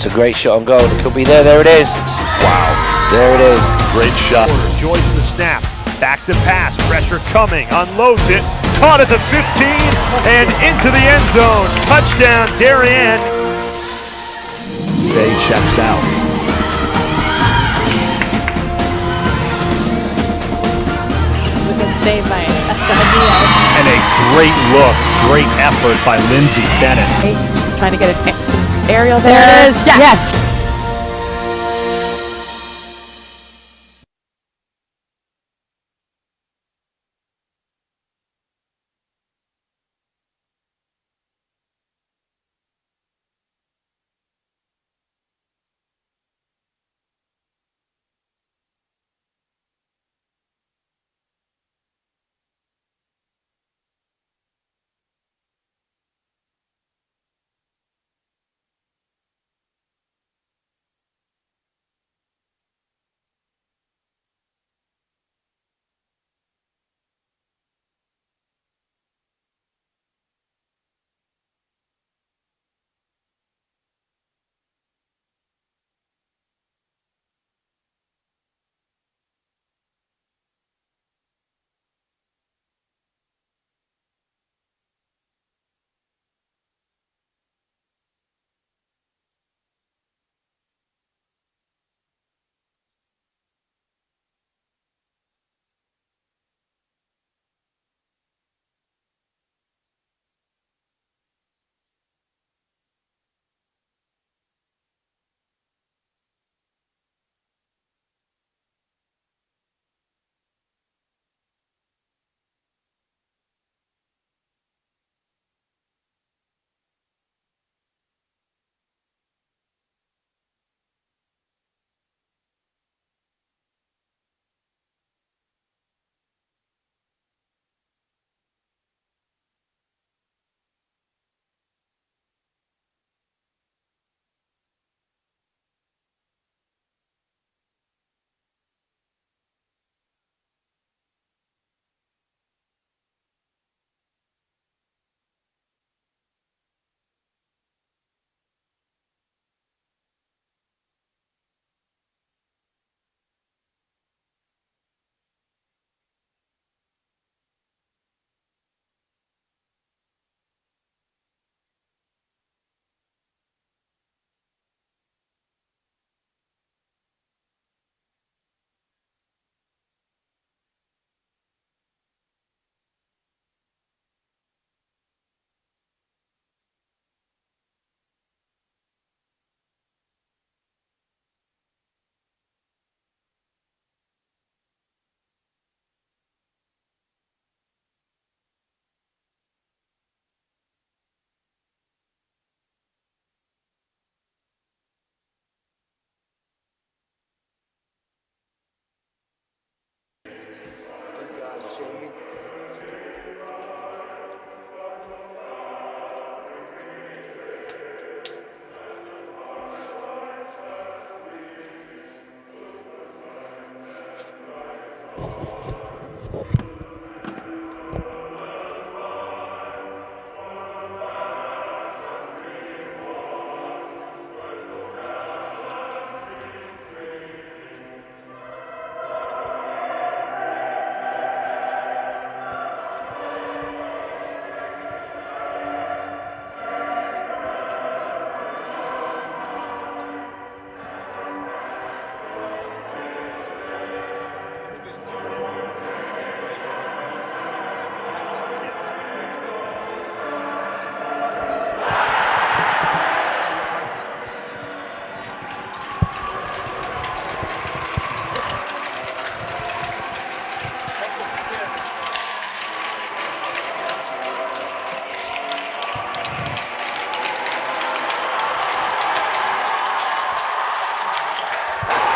It's a great shot on goal. It could be there. There it is. Wow. There it is. Great shot. Joins the snap. Back to pass. Pressure coming. Unloads it. Caught at the 15 and into the end zone. Touchdown, Darien. Bay checks out. Saved by Escamilla. And a great look, great effort by Lindsay Bennett. Trying to get some aerial there. There it is. Yes.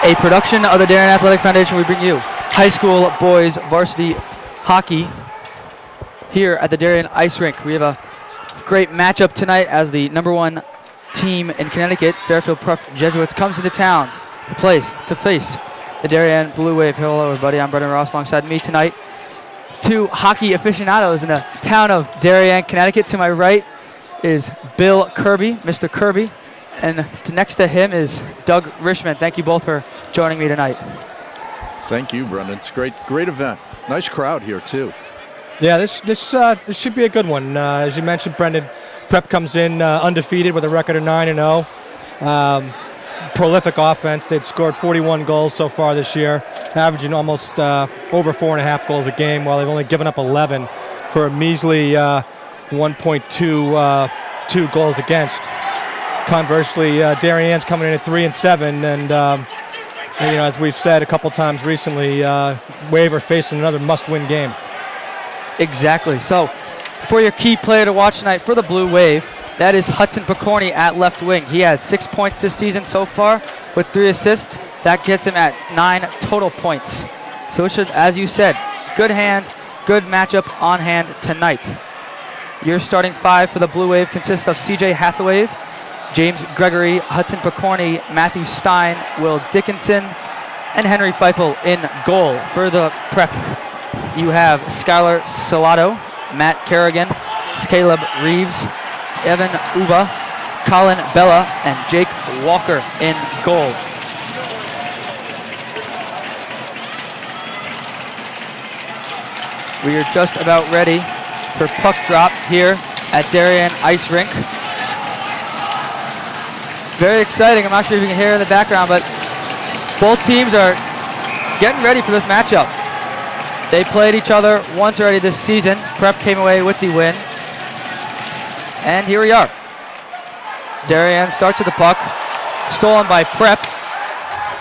A production of the Darien Athletic Foundation, we bring you high school boys varsity hockey here at the Darien Ice Rink. We have a great matchup tonight as the #1 team in Connecticut, Fairfield Prep Jesuits, comes into town to face the Darien Blue Wave. Hello everybody, I'm Brendan Ross. Alongside me tonight, two hockey aficionados in the town of Darien, Connecticut. To my right is Bill Kirby, Mr. Kirby, And next to him is Doug Richmond. Thank you both for joining me tonight. Thank you, Brendan. It's a great event. Nice crowd here too. Yeah, this should be a good one. As you mentioned, Brendan, Prep comes in undefeated with a record of 9-0. Prolific offense. They've scored 41 goals so far this year, averaging almost over 4.5 goals a game, while they've only given up 11 for a measly 1.22 goals against. Conversely, Darien's coming in at 3-7, and as we've said a couple times recently, Wave are facing another must-win game. Exactly. So, for your key player to watch tonight for the Blue Wave, that is Hudson Picorni at left wing. He has 6 points this season so far with 3 assists. That gets him at 9 total points. So it should, as you said, good matchup on hand tonight. Your starting 5 for the Blue Wave consists of CJ Hathaway, James Gregory, Hudson Picorni, Matthew Stein, Will Dickinson, and Henry Feifel in goal. For the Prep, you have Skylar Salato, Matt Kerrigan, Caleb Reeves, Evan Uva, Colin Bella, and Jake Walker in goal. We are just about ready for puck drop here at Darien Ice Rink. Very exciting. I'm not sure if you can hear in the background, but both teams are getting ready for this matchup. They played each other once already this season. Prep came away with the win. And here we are. Darien starts with the puck. Stolen by Prep.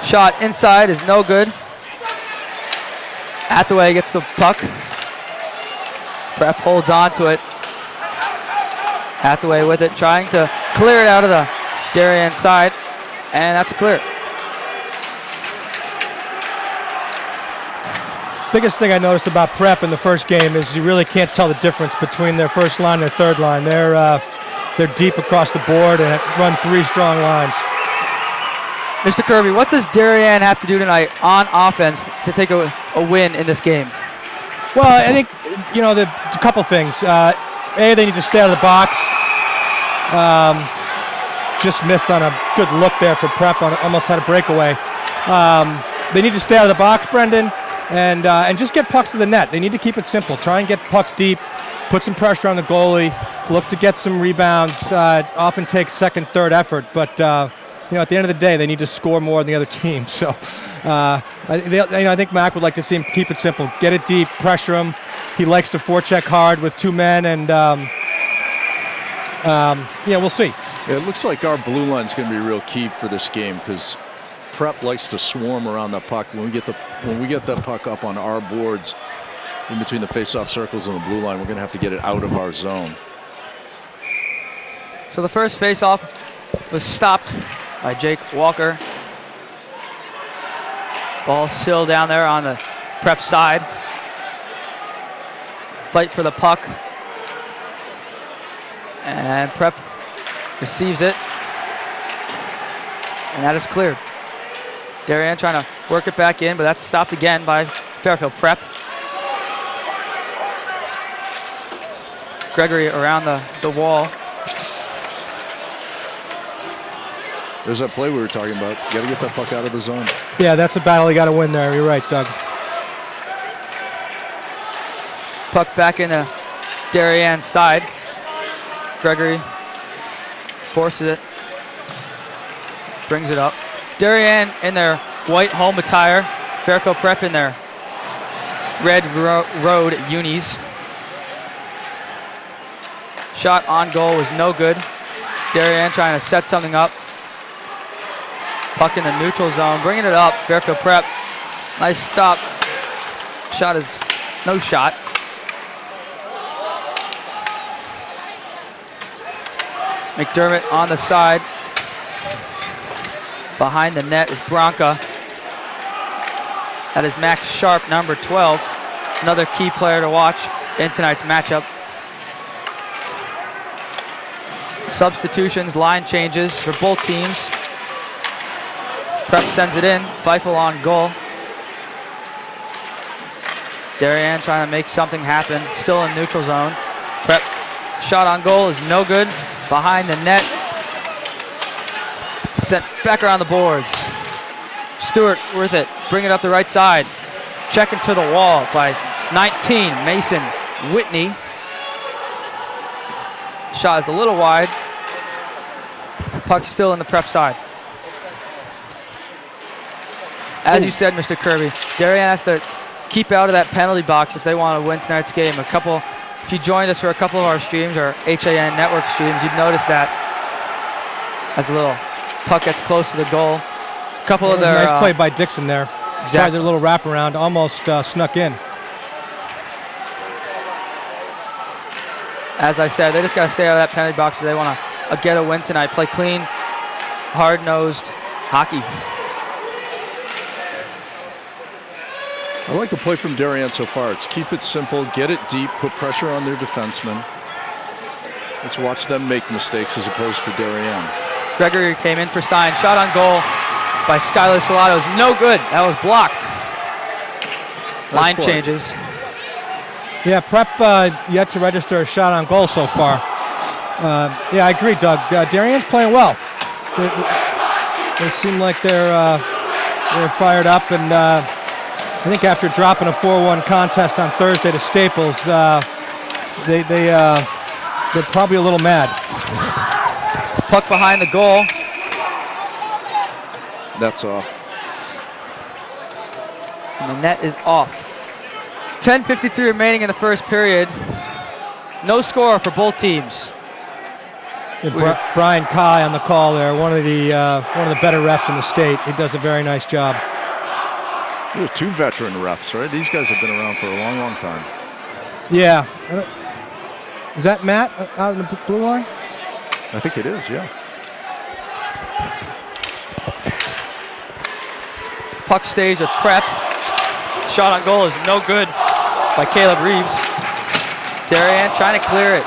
Shot inside is no good. Hathaway gets the puck. Prep holds on to it. Hathaway with it, trying to clear it out of the Darien side. And that's a clear. Biggest thing I noticed about Prep in the first game is you really can't tell the difference between their first line and their third line. They're deep across the board and run 3 strong lines. Mr. Kirby, what does Darien have to do tonight on offense to take a win in this game? Well, I think, a couple things. They need to stay out of the box. Just missed on a good look there for Prep, almost had a breakaway. They need to stay out of the box, Brendan, and just get pucks to the net. They need to keep it simple. Try and get pucks deep, put some pressure on the goalie, look to get some rebounds. Often takes second, third effort, but at the end of the day, they need to score more than the other team. So I think Mac would like to see him keep it simple, get it deep, pressure him. He likes to forecheck hard with 2 men, and we'll see. Yeah, it looks like our blue line is going to be real key for this game because Prep likes to swarm around the puck. When we get that puck up on our boards in between the face-off circles and the blue line, we're going to have to get it out of our zone. So the first face-off was stopped by Jake Walker. Ball still down there on the Prep side. Fight for the puck. And Prep receives it. And that is cleared. Darien trying to work it back in, but that's stopped again by Fairfield Prep. Gregory around the wall. There's that play we were talking about. You got to get that puck out of the zone. Yeah, that's a battle you got to win there. You're right, Doug. Puck back into Darien's side. Gregory forces it. Brings it up. Darien in their white home attire. Fairfield Prep in their red road unis. Shot on goal was no good. Darien trying to set something up. Puck in the neutral zone, bringing it up. Fairfield Prep, nice stop. Shot is no shot. McDermott on the side. Behind the net is Bronca. That is Max Sharp, number 12. Another key player to watch in tonight's matchup. Substitutions, line changes for both teams. Prep sends it in. Feifel on goal. Darien trying to make something happen. Still in neutral zone. Prep shot on goal is no good. Behind the net. Sent back around the boards. Stewart with it. Bring it up the right side. Checking to the wall by 19, Mason Whitney. Shot is a little wide. Puck still in the Prep side. As you said, Mr. Kirby, Darien has to keep out of that penalty box if they want to win tonight's game. If you joined us for a couple of our streams, our HAN network streams, you'd notice that as a little puck gets close to the goal. A couple of their nice play by Dixon there. Exactly. Tried their little wraparound, almost snuck in. As I said, they just got to stay out of that penalty box if they want to get a win tonight. Play clean, hard-nosed hockey. I like the play from Darien so far. It's keep it simple, get it deep, put pressure on their defensemen. Let's watch them make mistakes as opposed to Darien. Gregory came in for Stein. Shot on goal by Skylar Salatos. No good. That was blocked. Line changes. Yeah, Prep yet to register a shot on goal so far. Yeah, I agree, Doug. Darien's playing well. They seem like they're fired up, and I think after dropping a 4-1 contest on Thursday to Staples, they're probably a little mad. Puck behind the goal. That's off. And the net is off. 10:53 remaining in the first period. No score for both teams. Brian Kai on the call there, one of the better refs in the state. He does a very nice job. There are 2 veteran refs, right? These guys have been around for a long, long time. Yeah. Is that Matt out in the blue line? I think it is, yeah. Puck stays with Prep. Shot on goal is no good by Caleb Reeves. Darien trying to clear it.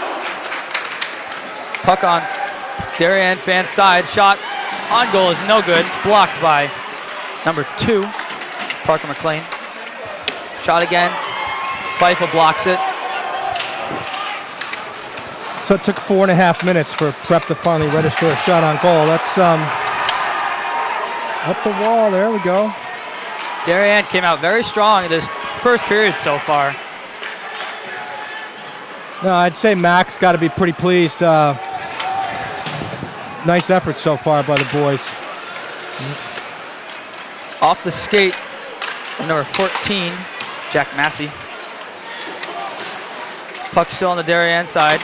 Puck on Darien fan side. Shot on goal is no good. Blocked by number 2, Parker McLean. Shot again. Feifel blocks it. So it took 4.5 minutes for Prep to finally register a shot on goal. That's up the wall. There we go. Darien came out very strong in this first period so far. No, I'd say Mac's got to be pretty pleased. Nice effort so far by the boys. Off the skate, number 14, Jack Massey. Puck still on the Darien side.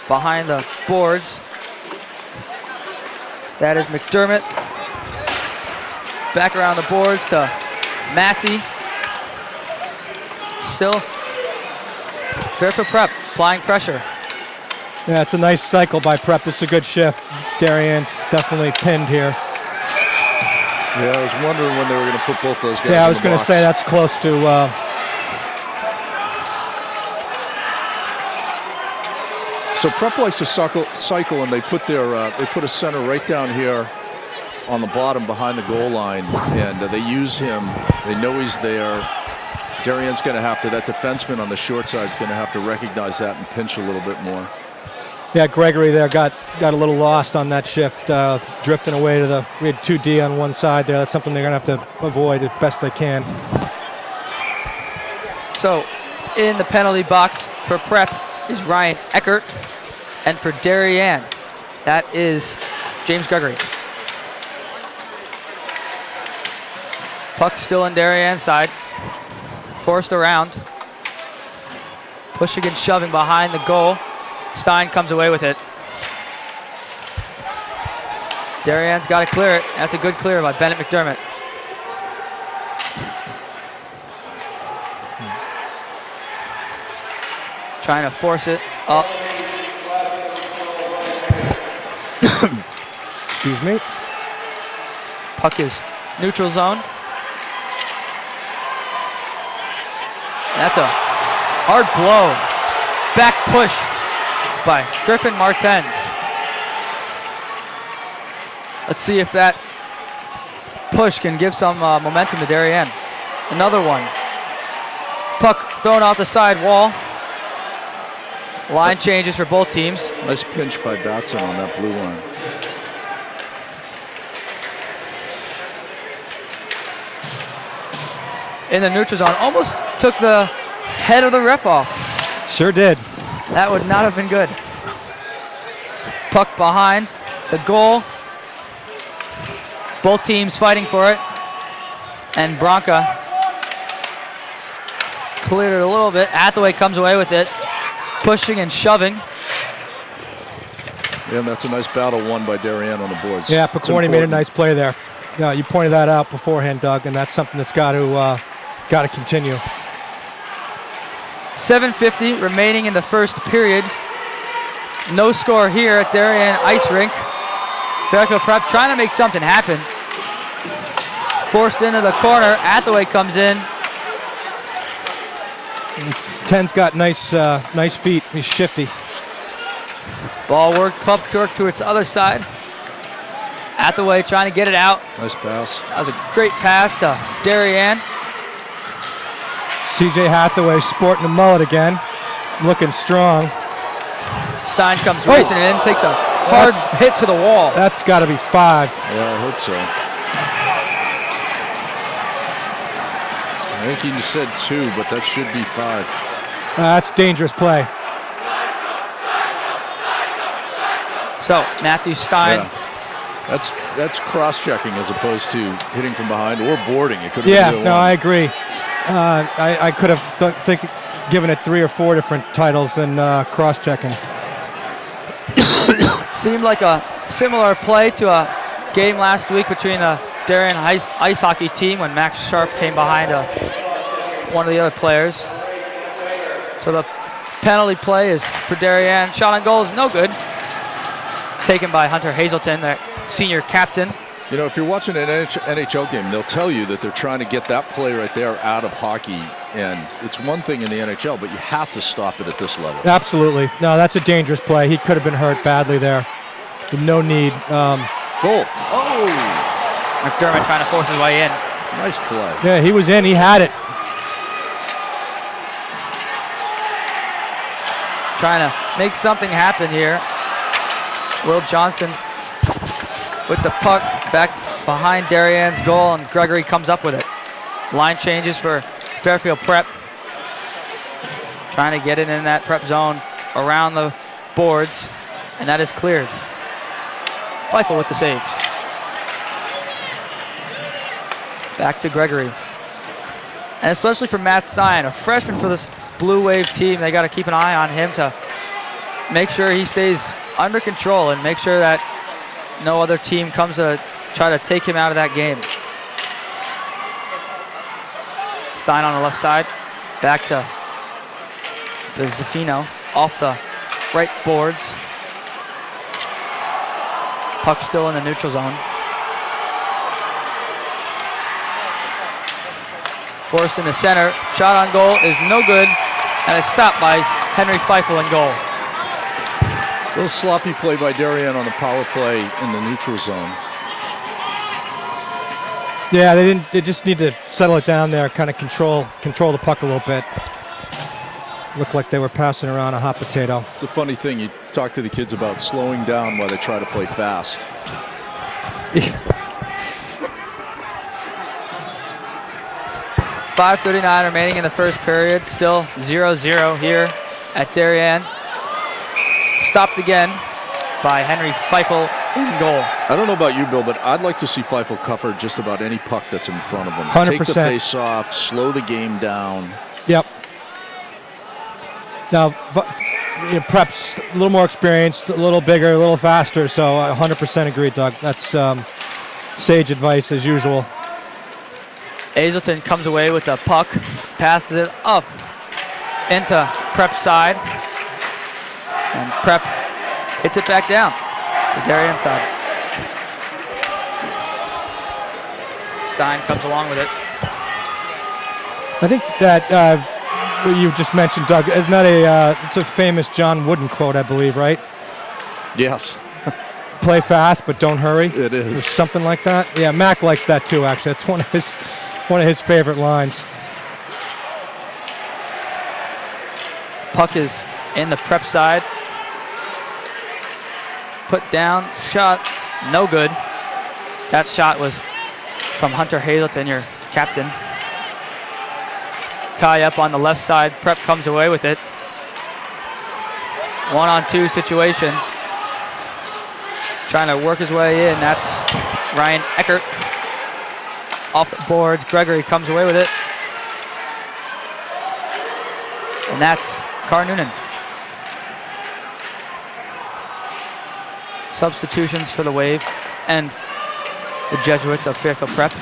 Behind the boards. That is McDermott. Back around the boards to Massey. Still Fairfield Prep applying pressure. Yeah, it's a nice cycle by Prep. It's a good shift. Darien's definitely pinned here. Yeah, I was wondering when they were going to put both those guys Yeah, I in was the going to box. say that's close to... So Prep likes to cycle, and they put a center right down here on the bottom behind the goal line, and they use him. They know he's there. Darien's going to have to, that defenseman on the short side is going to have to recognize that and pinch a little bit more. Yeah, Gregory there got a little lost on that shift, drifting away to we had 2D on one side there. That's something they're going to have to avoid as best they can. So in the penalty box for Prep is Ryan Eckert, and for Darien, that is James Gregory. Puck still in Darien's side. Forced around. Pushing and shoving behind the goal. Stein comes away with it. Darien's got to clear it. That's a good clear by Bennett McDermott. Trying to force it up. Excuse me. Puck is neutral zone. That's a hard blow. Back push by Griffin Martens. Let's see if that push can give some momentum to Darien. Another one. Puck thrown off the side wall. Line changes for both teams. Nice pinch by Batson on that blue line. In the neutral zone. Almost took the head of the ref off. Sure did. That would not have been good. Puck behind the goal. Both teams fighting for it. And Bronca cleared it a little bit. Hathaway comes away with it. Pushing and shoving. Yeah, and that's a nice battle won by Darien on the boards. Yeah, Picorni made a nice play there. Yeah, you pointed that out beforehand, Doug, and that's something that's got to continue. 7:50 remaining in the first period. No score here at Darien Ice Rink. Fairfield Prep trying to make something happen. Forced into the corner. Hathaway comes in. 10's got nice feet. He's shifty. Ball work, pump work to its other side. Hathaway trying to get it out. Nice pass. That was a great pass to Darien. CJ Hathaway sporting a mullet again. Looking strong. Stein comes racing in, takes a hard hit to the wall. That's got to be 5. Yeah, I hope so. I think you said 2, but that should be 5. That's dangerous play. So Matthew Stein. Yeah. That's cross-checking as opposed to hitting from behind or boarding. It could have Yeah, been no, one. I agree. I could have given it 3 or 4 different titles than cross-checking. Seemed like a similar play to a game last week between the Darien ice hockey team when Max Sharp came behind one of the other players. So the penalty play is for Darien. Shot on goal is no good. Taken by Hunter Hazelton, the senior captain. You know, if you're watching an NHL game, they'll tell you that they're trying to get that play right there out of hockey. And it's one thing in the NHL, but you have to stop it at this level. Absolutely. No, that's a dangerous play. He could have been hurt badly there. No need. Goal. Oh! McDermott trying to force his way in. Nice play. Yeah, he was in. He had it. Trying to make something happen here. Will Johnson with the puck back behind Darien's goal, and Gregory comes up with it. Line changes for Fairfield Prep. Trying to get it in that prep zone around the boards, and that is cleared. Feifel with the save. Back to Gregory. And especially for Matt Stein, a freshman for this Blue Wave team, they got to keep an eye on him to make sure he stays under control and make sure that no other team comes to try to take him out of that game. Stein on the left side, back to the Zafino off the right boards. Puck still in the neutral zone. Forced in the center, shot on goal is no good, and it's stopped by Henry Feifel in goal. A little sloppy play by Darien on the power play in the neutral zone. Yeah, they just need to settle it down there, kind of control the puck a little bit. Looked like they were passing around a hot potato. It's a funny thing. You talk to the kids about slowing down while they try to play fast. 5:39 remaining in the first period. Still 0-0 here at Darien. Stopped again by Henry Feifel in goal. I don't know about you, Bill, but I'd like to see Feifel cover just about any puck that's in front of him. 100%. Take the face off, slow the game down. Yep. Now, Prep's a little more experienced, a little bigger, a little faster, so I 100% agree, Doug. That's sage advice as usual. Hazelton comes away with the puck, passes it up into Prep's side, and Prep hits it back down to Darien's side. Stein comes along with it. I think that what you just mentioned, Doug, isn't that it's a famous John Wooden quote, I believe, right? Yes. Play fast, but don't hurry. It is. It's something like that. Yeah, Mac likes that too, actually. That's one of his favorite lines. Puck is in the Prep side. Put down, shot, no good. That shot was from Hunter Hazelton, your captain. Tie up on the left side, Prep comes away with it. 1-on-2 situation. Trying to work his way in, that's Ryan Eckert. Off the boards, Gregory comes away with it. And that's Carr Noonan. Substitutions for the Wave and the Jesuits of Fairfield Prep.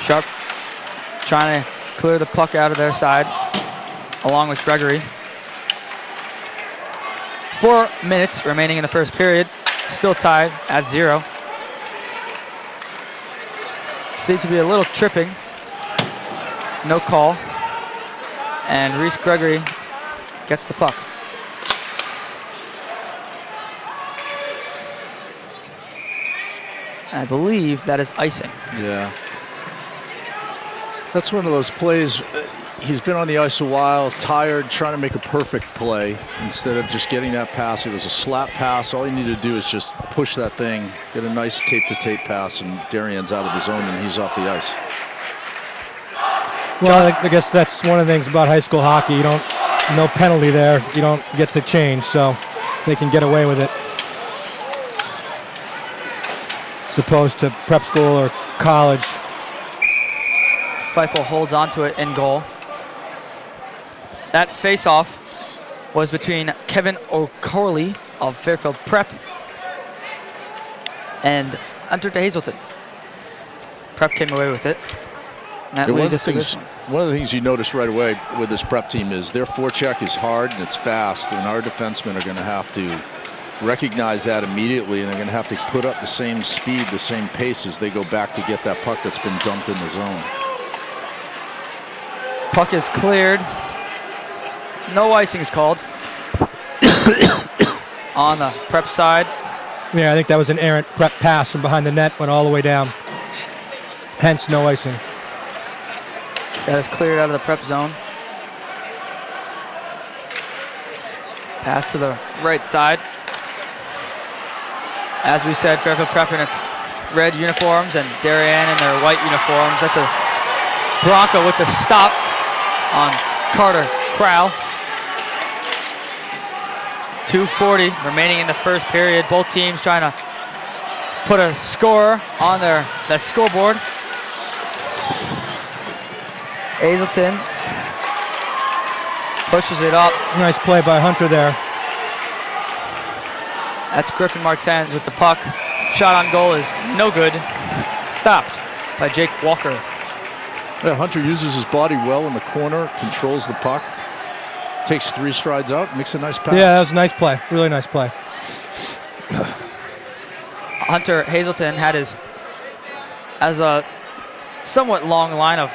Sharp trying to clear the puck out of their side, along with Gregory. 4 minutes remaining in the first period, still tied at 0. Seemed to be a little tripping. No call. And Reese Gregory gets the puck. I believe that is icing. Yeah. That's one of those plays. He's been on the ice a while, tired, trying to make a perfect play. Instead of just getting that pass, it was a slap pass. All you need to do is just push that thing, get a nice tape-to-tape pass, and Darien's out of the zone and he's off the ice. Well, I guess that's one of the things about high school hockey. No penalty there. You don't get to change, so they can get away with it. As opposed to prep school or college. Feifel holds onto it in goal. That face-off was between Kevin O'Corley of Fairfield Prep and Hunter Hazelton. Prep came away with it. Yeah, one of the things you notice right away with this Prep team is their forecheck is hard and it's fast, and our defensemen are going to have to recognize that immediately, and they're going to have to put up the same speed, the same pace as they go back to get that puck that's been dumped in the zone. Puck is cleared. No icing is called on the Prep side. Yeah, I think that was an errant Prep pass from behind the net, went all the way down. Hence, no icing. That is cleared out of the Prep zone. Pass to the right side. As we said, Fairfield Prep in its red uniforms and Darien in their white uniforms. That's a Bronco with the stop on Carter Crowell. 2:40 remaining in the first period. Both teams trying to put a score on the scoreboard. Hazelton pushes it up. Nice play by Hunter there. That's Griffin Martens with the puck. Shot on goal is no good. Stopped by Jake Walker. Yeah, Hunter uses his body well in the corner, controls the puck, takes 3 strides out, makes a nice pass. Yeah, that was a nice play. Really nice play. Hunter Hazelton had a somewhat long line of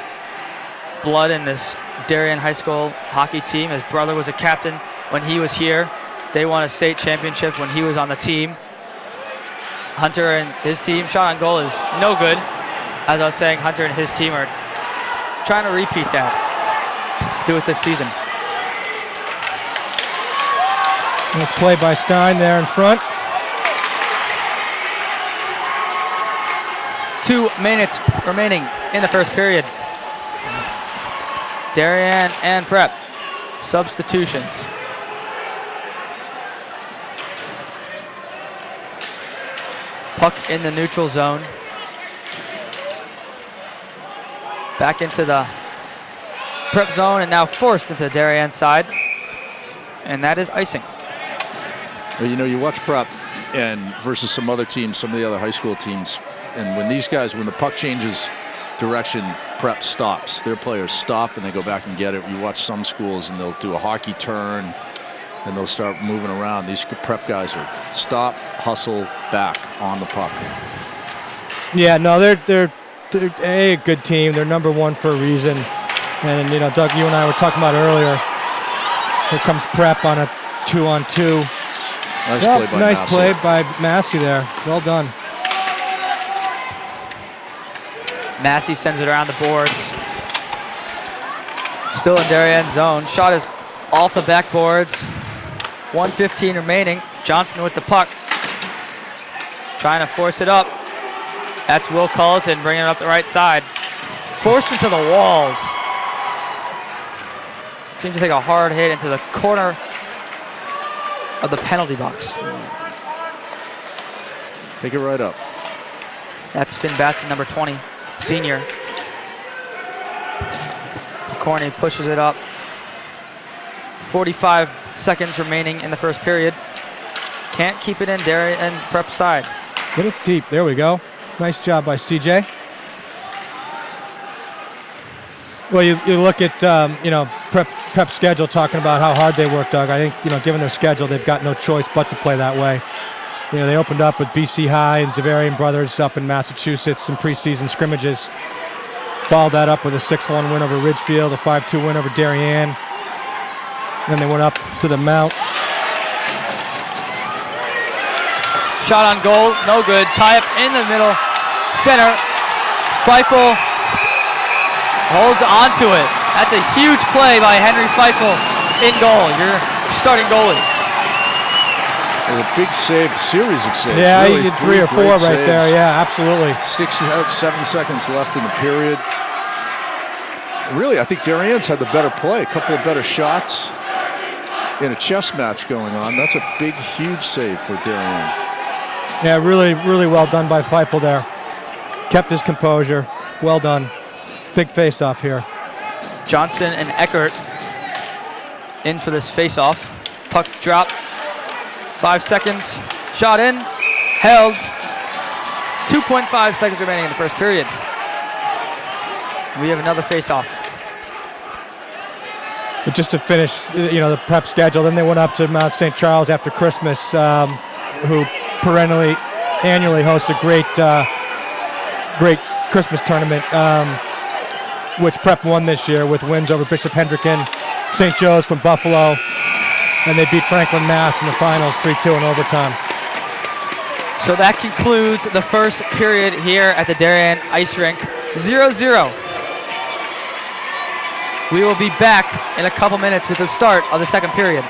blood in this Darien High School hockey team. His brother was a captain when he was here. They won a state championship when he was on the team. Hunter and his team, shot on goal is no good. As I was saying, Hunter and his team are trying to repeat that. Do it this season. Nice play by Stein there in front. 2 minutes remaining in the first period. Darien and Prep. Substitutions. Puck in the neutral zone. Back into the Prep zone and now forced into Darien's side. And that is icing. Well, you know, you watch Prep and versus some other teams, some of the other high school teams, and when the puck changes direction, Prep stops. Their players stop and they go back and get it. You watch some schools and they'll do a hockey turn and they'll start moving around. These Prep guys are stop, hustle, back on the puck. Yeah, no, they're a good team. They're number 1 for a reason. And you know, Doug, you and I were talking about earlier. Here comes Prep on a 2-on-2. Nice play by Massey there. Well done. Massey sends it around the boards. Still in Darien's zone. Shot is off the backboards. 1:15 remaining. Johnson with the puck. Trying to force it up. That's Will Culleton bringing it up the right side. Forced into the walls. Seems to take a hard hit into the corner of the penalty box. Take it right up. That's Finn Batson, number 20, senior. Corney pushes it up. 45 seconds remaining in the first period. Can't keep it in Darien and Prep side. Get it deep. There we go. Nice job by CJ. Well, you look at Prep schedule, talking about how hard they work, Doug. I think given their schedule, they've got no choice but to play that way. They opened up with BC High and Zavarian Brothers up in Massachusetts, some preseason scrimmages. Followed that up with a 6-1 win over Ridgefield, a 5-2 win over Darien. Then they went up to the Mount. Shot on goal, no good. Tie up in the middle, center. Feifel holds onto it. That's a huge play by Henry Feifel in goal. Your starting goalie. A big save, series of saves. Yeah, really, he did 3 or 4 right saves. there. Yeah, absolutely. 7 seconds left in the period. Really, I think Darien's had the better play. A couple of better shots in a chess match going on. That's a big, huge save for Darien. Yeah, really, really well done by Feifel there. Kept his composure. Well done. Big face-off here. Johnson and Eckert in for this face-off. Puck drop. 5 seconds. Shot in. Held. 2.5 seconds remaining in the first period. We have another face-off. But just to finish, the Prep schedule, then they went up to Mount St. Charles after Christmas, who annually hosts a great Christmas tournament, which Prep won this year with wins over Bishop Hendricken, St. Joe's from Buffalo, and they beat Franklin, Mass in the finals 3-2 in overtime. So that concludes the first period here at the Darien Ice Rink. 0-0. We will be back in a couple minutes with the start of the second period.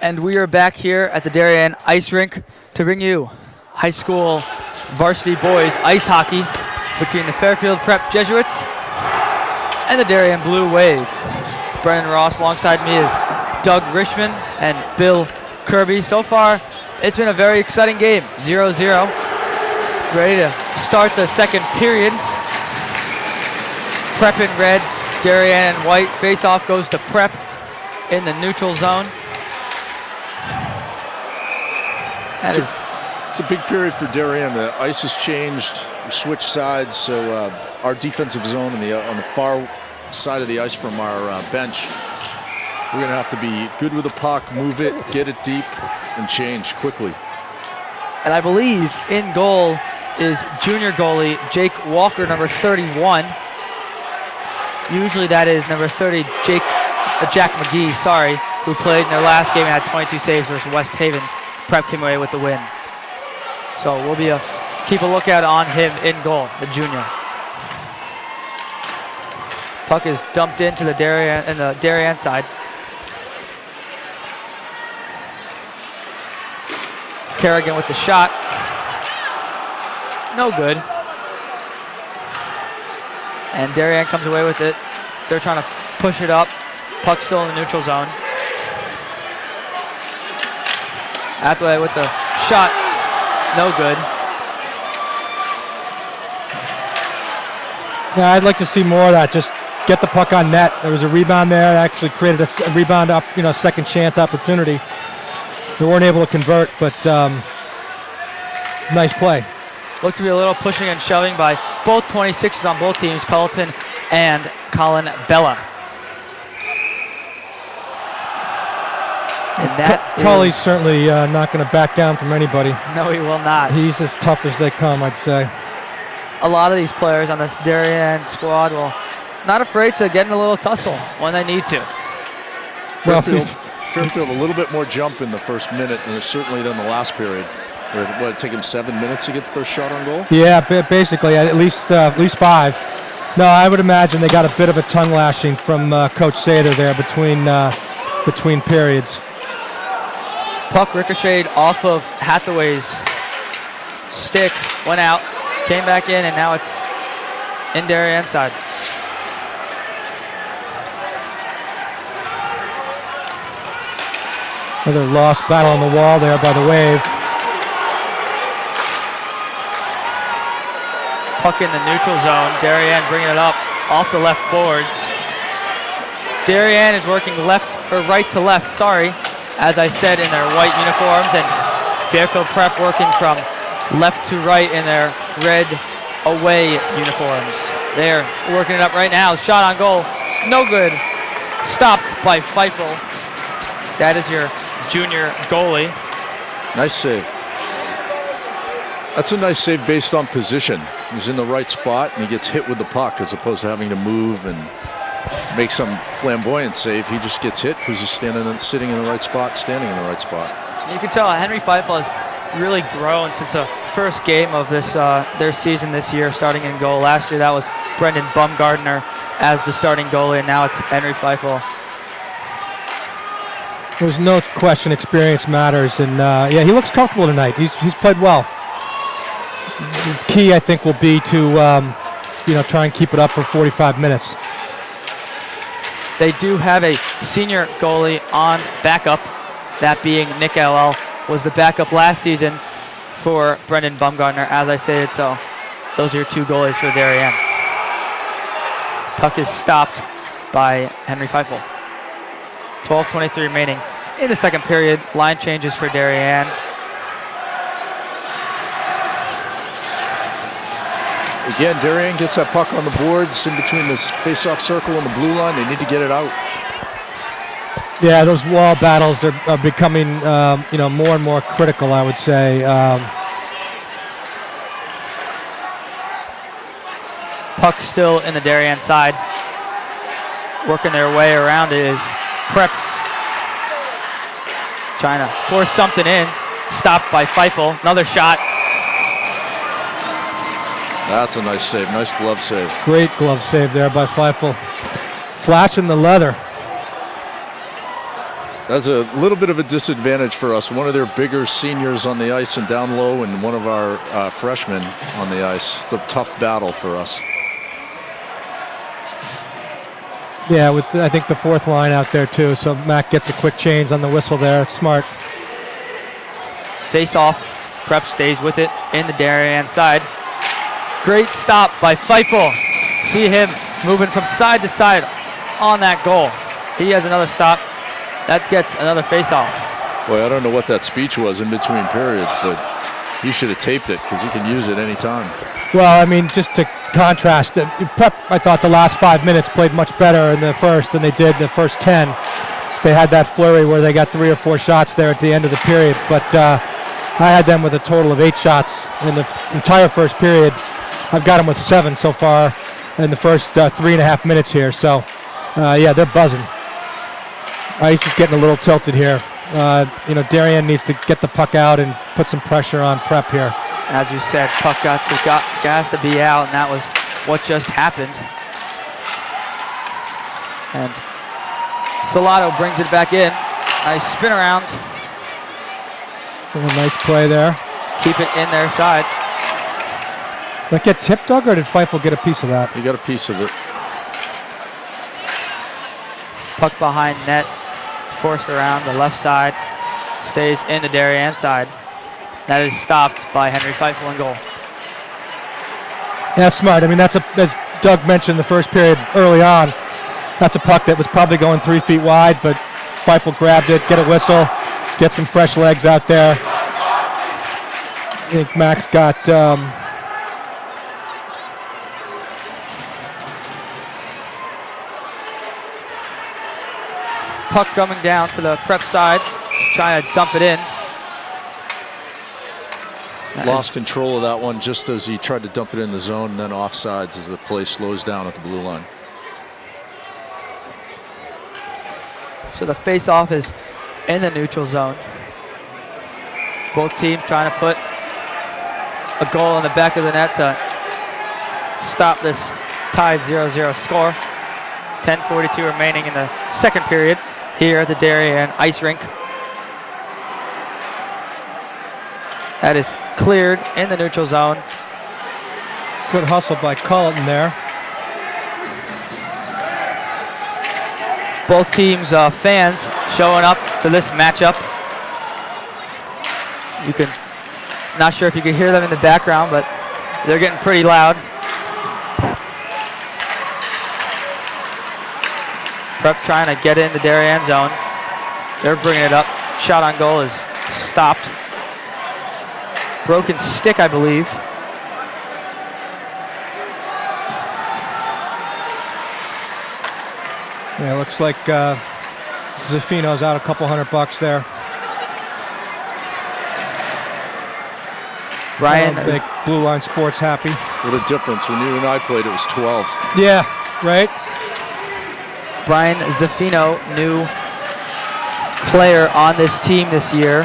And we are back here at the Darien Ice Rink to bring you high school varsity boys ice hockey between the Fairfield Prep Jesuits and the Darien Blue Wave. Brendan Ross alongside me is Doug Richmond and Bill Kirby. So far, it's been a very exciting game, 0-0. Ready to start the second period. Prep in red, Darien in white. Face-off goes to Prep in the neutral zone. It's a big period for Darien. The ice has changed. We switched sides, so our defensive zone on the far side of the ice from our bench, we're going to have to be good with the puck, move it, get it deep, and change quickly. And I believe in goal is junior goalie Jake Walker, number 31. Usually that is number 30, Jack McGee, who played in their last game and had 22 saves versus West Haven. Prep came away with the win. So we'll keep a lookout on him in goal, the junior. Puck is dumped into the Darien side. Kerrigan with the shot. No good. And Darien comes away with it. They're trying to push it up. Puck still in the neutral zone. Athway with the shot. No good. Yeah, I'd like to see more of that. Just get the puck on net. There was a rebound there. It actually created a rebound up, second chance opportunity. They weren't able to convert, but nice play. Looked to be a little pushing and shoving by both 26s on both teams, Culleton and Colin Bella. And that Cully's certainly not going to back down from anybody. No, he will not. He's as tough as they come, I'd say. A lot of these players on this Darien squad will not afraid to get in a little tussle when they need to. Fairfield a little bit more jump in the first minute, and certainly than the last period. What, it take him 7 minutes to get the first shot on goal? Yeah, basically at least 5. No, I would imagine they got a bit of a tongue lashing from Coach Sater there between periods. Puck ricocheted off of Hathaway's stick, went out, came back in, and now it's in Darien side. Another lost battle on the wall there by the Wave. Puck in the neutral zone. Darien bringing it up off the left boards. Darien is working right to left, as I said, in their white uniforms, and Fairfield Prep working from left to right in their red away uniforms. They're working it up right now. Shot on goal. No good. Stopped by Feifel. That is your junior goalie. Nice save. That's a nice save based on position. He's in the right spot and he gets hit with the puck as opposed to having to move and make some flamboyant save. He just gets hit because he's sitting in the right spot, standing in the right spot. You can tell Henry Feifel has really grown since the first game of their season this year, starting in goal. Last year that was Brendan Bumgardner as the starting goalie, and now it's Henry Feifel. There's no question experience matters, and yeah, he looks comfortable tonight. He's played well. The key, I think, will be to try and keep it up for 45 minutes. They do have a senior goalie on backup, that being Nick LL, was the backup last season for Brendan Bumgardner, as I stated, so those are your two goalies for Darien. Puck is stopped by Henry Feifel. 12:23 remaining in the second period. Line changes for Darien. Again, Darien gets that puck on the boards in between this face-off circle and the blue line. They need to get it out. Yeah, those wall battles are becoming, more and more critical, I would say. Puck still in the Darien side. Working their way around it is Prep. Trying to force something in. Stopped by Feifel. Another shot. That's a nice save. Nice glove save. Great glove save there by Feifel. Flashing the leather. That's a little bit of a disadvantage for us. One of their bigger seniors on the ice and down low, and one of our freshmen on the ice. It's a tough battle for us. Yeah, with I think the fourth line out there too. So Mac gets a quick change on the whistle there. It's smart. Face off. Prep stays with it in the Darien side. Great stop by Feifel. See him moving from side to side on that goal. He has another stop. That gets another face-off. Boy, I don't know what that speech was in between periods, but you should have taped it because you can use it anytime. Well, I mean, just to contrast, Prep, I thought the last 5 minutes played much better in the first than they did the first 10. They had that flurry where they got 3 or 4 shots there at the end of the period, but I had them with a total of 8 shots in the entire first period. I've got them with 7 so far in the first 3.5 minutes here. So, yeah, they're buzzing. Ice is getting a little tilted here. Darien needs to get the puck out and put some pressure on Prep here. As you said, puck has to be out, and that was what just happened. And Salato brings it back in. Nice spin around. A nice play there. Keep it in their side. Did that get tipped, Doug, or did Feifel get a piece of that? He got a piece of it. Puck behind net. Forced around the left side. Stays in the Darien side. That is stopped by Henry Feifel in goal. Yeah, smart. I mean, as Doug mentioned the first period early on, that's a puck that was probably going 3 feet wide, but Feifel grabbed it, get a whistle, get some fresh legs out there. I think Max got puck coming down to the Prep side, trying to dump it in. Lost control of that one just as he tried to dump it in the zone, and then offsides as the play slows down at the blue line. So the face-off is in the neutral zone. Both teams trying to put a goal in the back of the net to stop this tied 0-0 score. 10:42 remaining in the second period here at the Darien Ice Rink. That is cleared in the neutral zone. good hustle by Culleton there. Both teams' fans showing up to this matchup. Not sure if you can hear them in the background, but they're getting pretty loud. Prep trying to get in the Darien zone. They're bringing it up. Shot on goal is stopped. Broken stick, I believe. Yeah, looks like Zaffino's out a couple $100 there. Brian, make Blue Line Sports happy. What a difference. When you and I played, it was 12. Yeah, right. Brian Zaffino, new player on this team this year.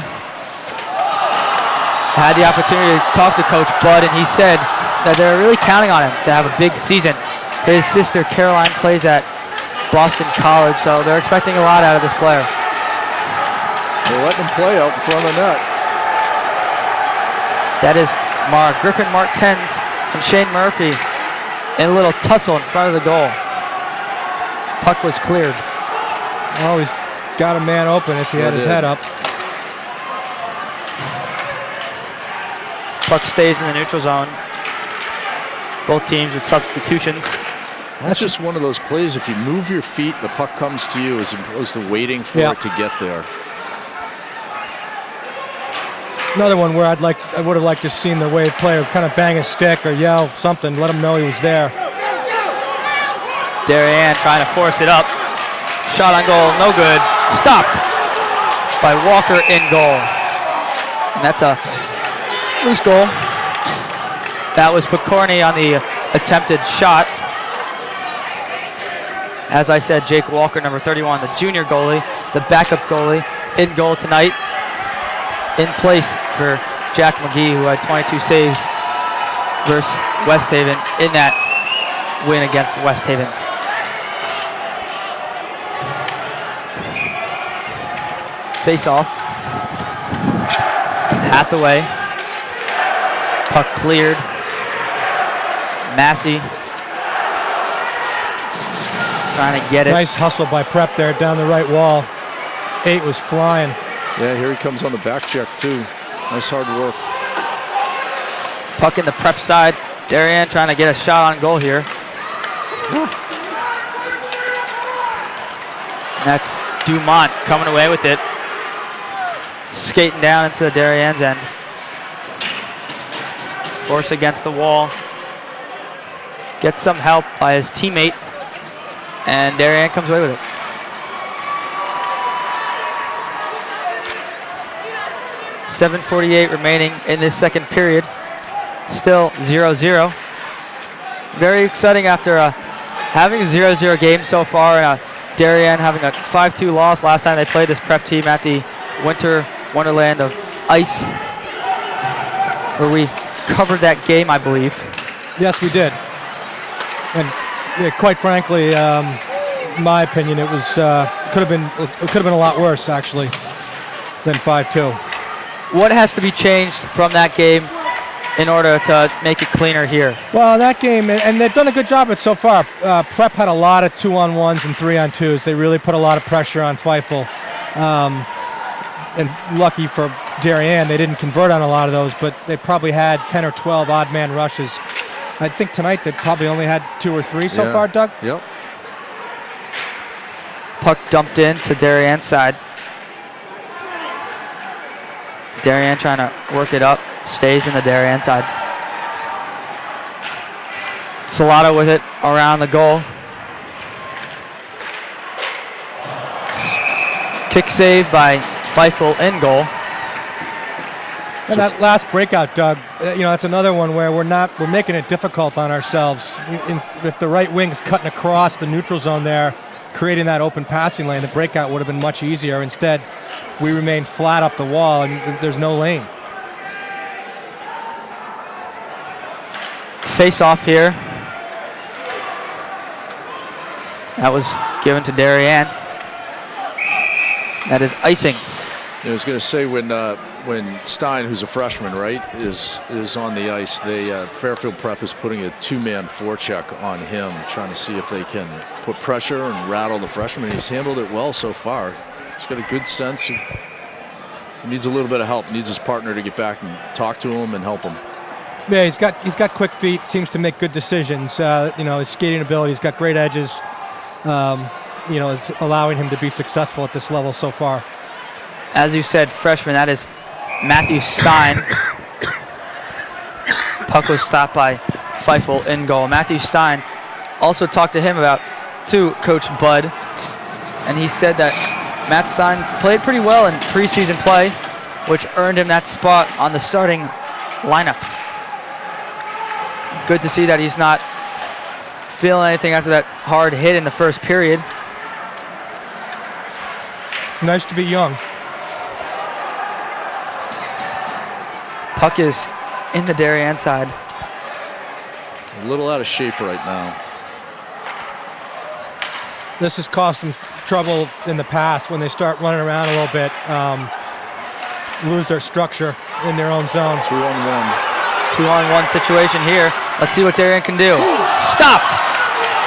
Had the opportunity to talk to Coach Bud, and he said that they're really counting on him to have a big season. His sister Caroline plays at Boston College, so they're expecting a lot out of this player. They're letting him play out in front of the net. That is Griffin Martens and Shane Murphy in a little tussle in front of the goal. Puck was cleared. Oh, he's got a man open if he had his head up. Puck stays in the neutral zone. Both teams with substitutions. That's just one of those plays. If you move your feet, the puck comes to you as opposed to waiting for it to get there. Another one where I would have liked to have seen the way player kind of bang his stick or yell something, let him know he was there. Darien trying to force it up. Shot on goal, no good. Stopped by Walker in goal. And that's a loose goal. That was Picorni on the attempted shot. As I said, Jake Walker, number 31, the junior goalie, the backup goalie, in goal tonight. In place for Jack McGee, who had 22 saves versus West Haven in that win against West Haven. face-off. Hathaway. Puck cleared. Massey trying to get it. Nice hustle by Prep there down the right wall. 8 was flying. Yeah, here he comes on the back check too. Nice hard work. Puck in the Prep side. Darien trying to get a shot on goal here. That's Dumont coming away with it. Skating down into the Darien's end. Force against the wall. Gets some help by his teammate. And Darien comes away with it. .7:48 remaining in this second period. Still 0-0. Very exciting after having a 0-0 game so far, and Darien having a 5-2 loss last time they played this Prep team at the Winter Wonderland of Ice, where we covered that game, I believe. Yes, we did. And yeah, quite frankly, in my opinion, it was could have been a lot worse actually than 5-2. What has to be changed from that game in order to make it cleaner here? Well, that game, and they've done a good job of it so far. Prep had a lot of 2-on-1s and 3-on-2s. They really put a lot of pressure on Feifel. And lucky for Darien, they didn't convert on a lot of those, but they probably had 10 or 12 odd man rushes. I think tonight they probably only had 2 or 3 so far, Doug. Yep. Puck dumped in to Darien's side. Darien trying to work it up, stays in the Darien side. Salado with it around the goal. Kick save by Feifel in goal. And that last breakout, Doug, that's another one where we're making it difficult on ourselves. If the right wing's cutting across the neutral zone there, creating that open passing lane, the breakout would have been much easier. Instead, we remain flat up the wall and there's no lane. Face off here. That was given to Darien. That is icing. I was going to say when Stein, who's a freshman, right, is on the ice, Fairfield Prep is putting a 2-man forecheck on him, trying to see if they can put pressure and rattle the freshman. He's handled it well so far. He's got a good sense. He needs a little bit of help. Needs his partner to get back and talk to him and help him. Yeah, he's got quick feet. Seems to make good decisions. His skating ability. He's got great edges. Is allowing him to be successful at this level so far. As you said, freshman, that is Matthew Stein. Puck was stopped by Feifel in goal. Matthew Stein also talked to him about, too, Coach Bud. And he said that Matt Stein played pretty well in preseason play, which earned him that spot on the starting lineup. Good to see that he's not feeling anything after that hard hit in the first period. Nice to be young. Puck is in the Darien side. A little out of shape right now. This has caused some trouble in the past when they start running around a little bit, lose their structure in their own zone. 2-on-1. 2-on-1 situation here. Let's see what Darien can do. Stopped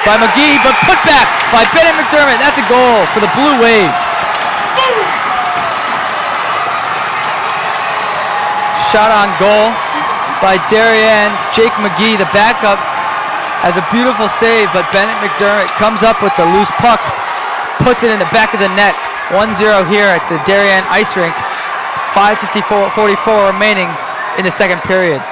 by McGee, but put back by Bennett McDermott. That's a goal for the Blue Wave. Shot on goal by Darien. Jake McGee, the backup, has a beautiful save, but Bennett McDermott comes up with the loose puck, puts it in the back of the net. 1-0 here at the Darien Ice Rink. 5:44 remaining in the second period.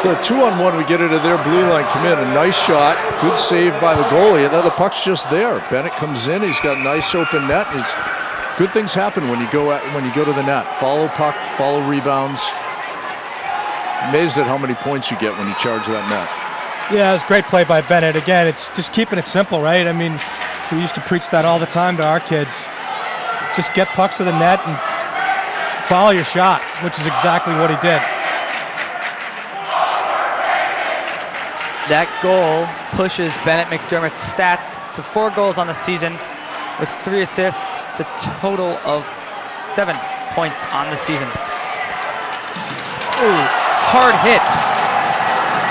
So 2-on-1, we get into their blue line, come in, a nice shot, good save by the goalie, and then the puck's just there. Bennett comes in, he's got a nice open net. Good things happen when you go to the net. Follow puck, follow rebounds. Amazed at how many points you get when you charge that net. Yeah, it was a great play by Bennett. Again, it's just keeping it simple, right? I mean, we used to preach that all the time to our kids. Just get pucks to the net and follow your shot, which is exactly what he did. That goal pushes Bennett McDermott's stats to 4 goals on the season, with 3 assists to total of 7 points on the season. Ooh, hard hit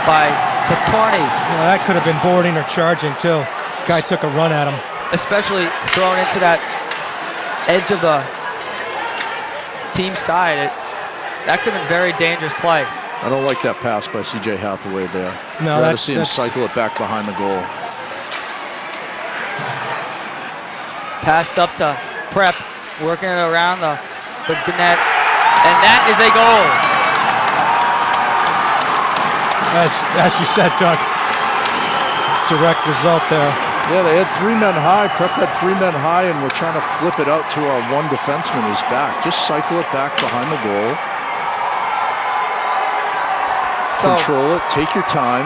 by Picorni. Well, that could have been boarding or charging too. Guy took a run at him. Especially thrown into that edge of the team side. That could have been a very dangerous play. I don't like that pass by C.J. Hathaway there. No, I'd rather see him cycle it back behind the goal. Passed up to Prep, working it around the net, and that is a goal. As you said, Doug, direct result there. Yeah, they had 3 men high. Prep had 3 men high, and we're trying to flip it out to our one defenseman who's back. Just cycle it back behind the goal. Control it. Take your time.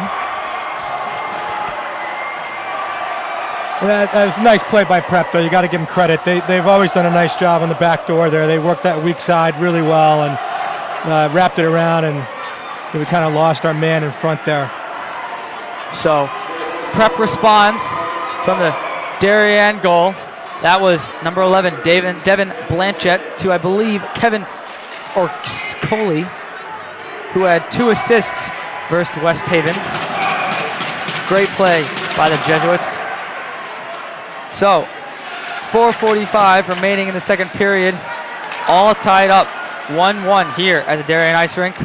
That was a nice play by Prep, though. You got to give them credit. They've always done a nice job on the back door there. They worked that weak side really well and wrapped it around, and we kind of lost our man in front there. So Prep responds from the Darien goal. That was number 11, Devin Blanchett, to, I believe, Kevin Orskoli, who had 2 assists versus West Haven. Great play by the Jesuits. So, 4:45 remaining in the second period. All tied up 1-1 here at the Darien Ice Rink.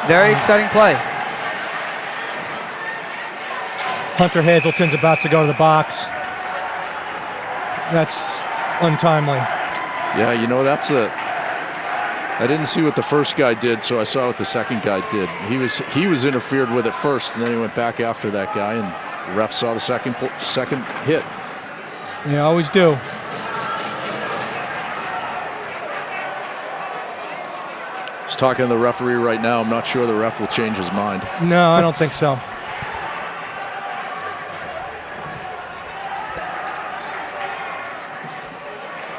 Very exciting play. Hunter Hazelton's about to go to the box. That's untimely. Yeah, you know, I didn't see what the first guy did, so I saw what the second guy did. He was interfered with at first, and then he went back after that guy, and the ref saw the second hit. You always do. Just talking to the referee right now. I'm not sure the ref will change his mind. No, I don't think so.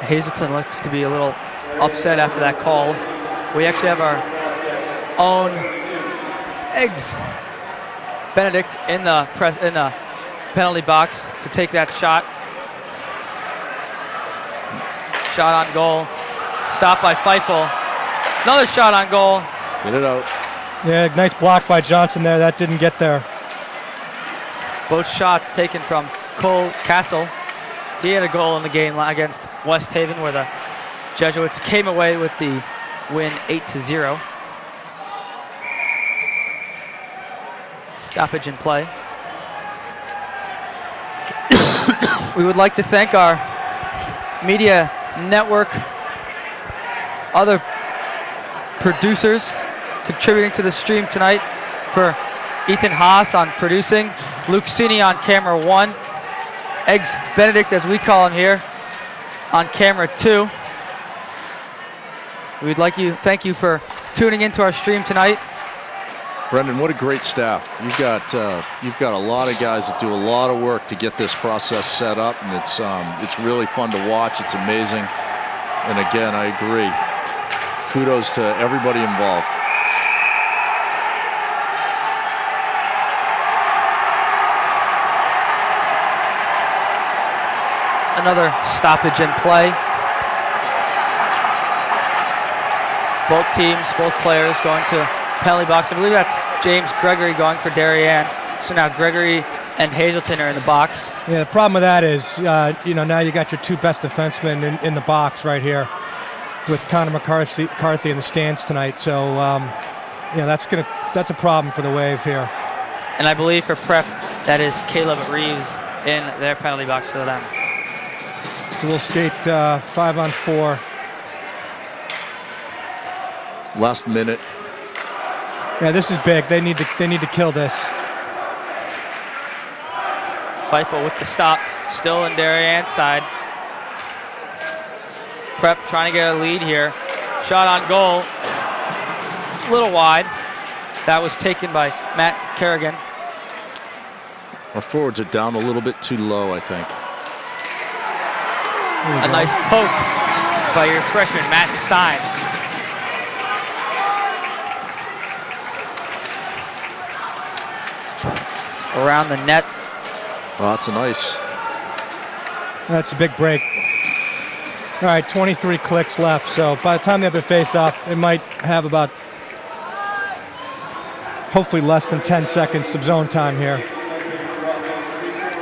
Hazelton looks to be a little upset after that call. We actually have our own Eggs Benedict in the penalty box to take that shot. Shot on goal. Stopped by Feifel. Another shot on goal. Get it out. Yeah, nice block by Johnson there. That didn't get there. Both shots taken from Cole Castle. He had a goal in the game against West Haven, where the Jesuits came away with the win 8-0. Stoppage in play. We would like to thank our media network, other producers contributing to the stream tonight, for Ethan Haas on producing, Luke Cini on camera 1, Eggs Benedict, as we call him here, on camera 2. We'd like to thank you for tuning into our stream tonight. Brendan, what a great staff. You've got a lot of guys that do a lot of work to get this process set up, and it's really fun to watch. It's amazing. And again, I agree. Kudos to everybody involved. Another stoppage in play. Both teams, both players going to penalty box. I believe that's James Gregory going for Darien. So now Gregory and Hazelton are in the box. Yeah, the problem with that is, now you got your 2 best defensemen in the box right here with Connor McCarthy in the stands tonight. So, that's a problem for the Wave here. And I believe for Prep, that is Caleb Reeves in their penalty box for them. So we'll skate 5-on-4. Last minute. Yeah, this is big. They need to kill this. Feifel with the stop, still in Darien's side. Prep trying to get a lead here. Shot on goal, a little wide. That was taken by Matt Kerrigan. Our forwards are down a little bit too low, I think. A nice poke by your freshman, Matt Stein. Around the net. Oh, that's a nice. That's a big break. All right, 23 clicks left. So by the time they have their face off, it might have about, hopefully less than 10 seconds of zone time here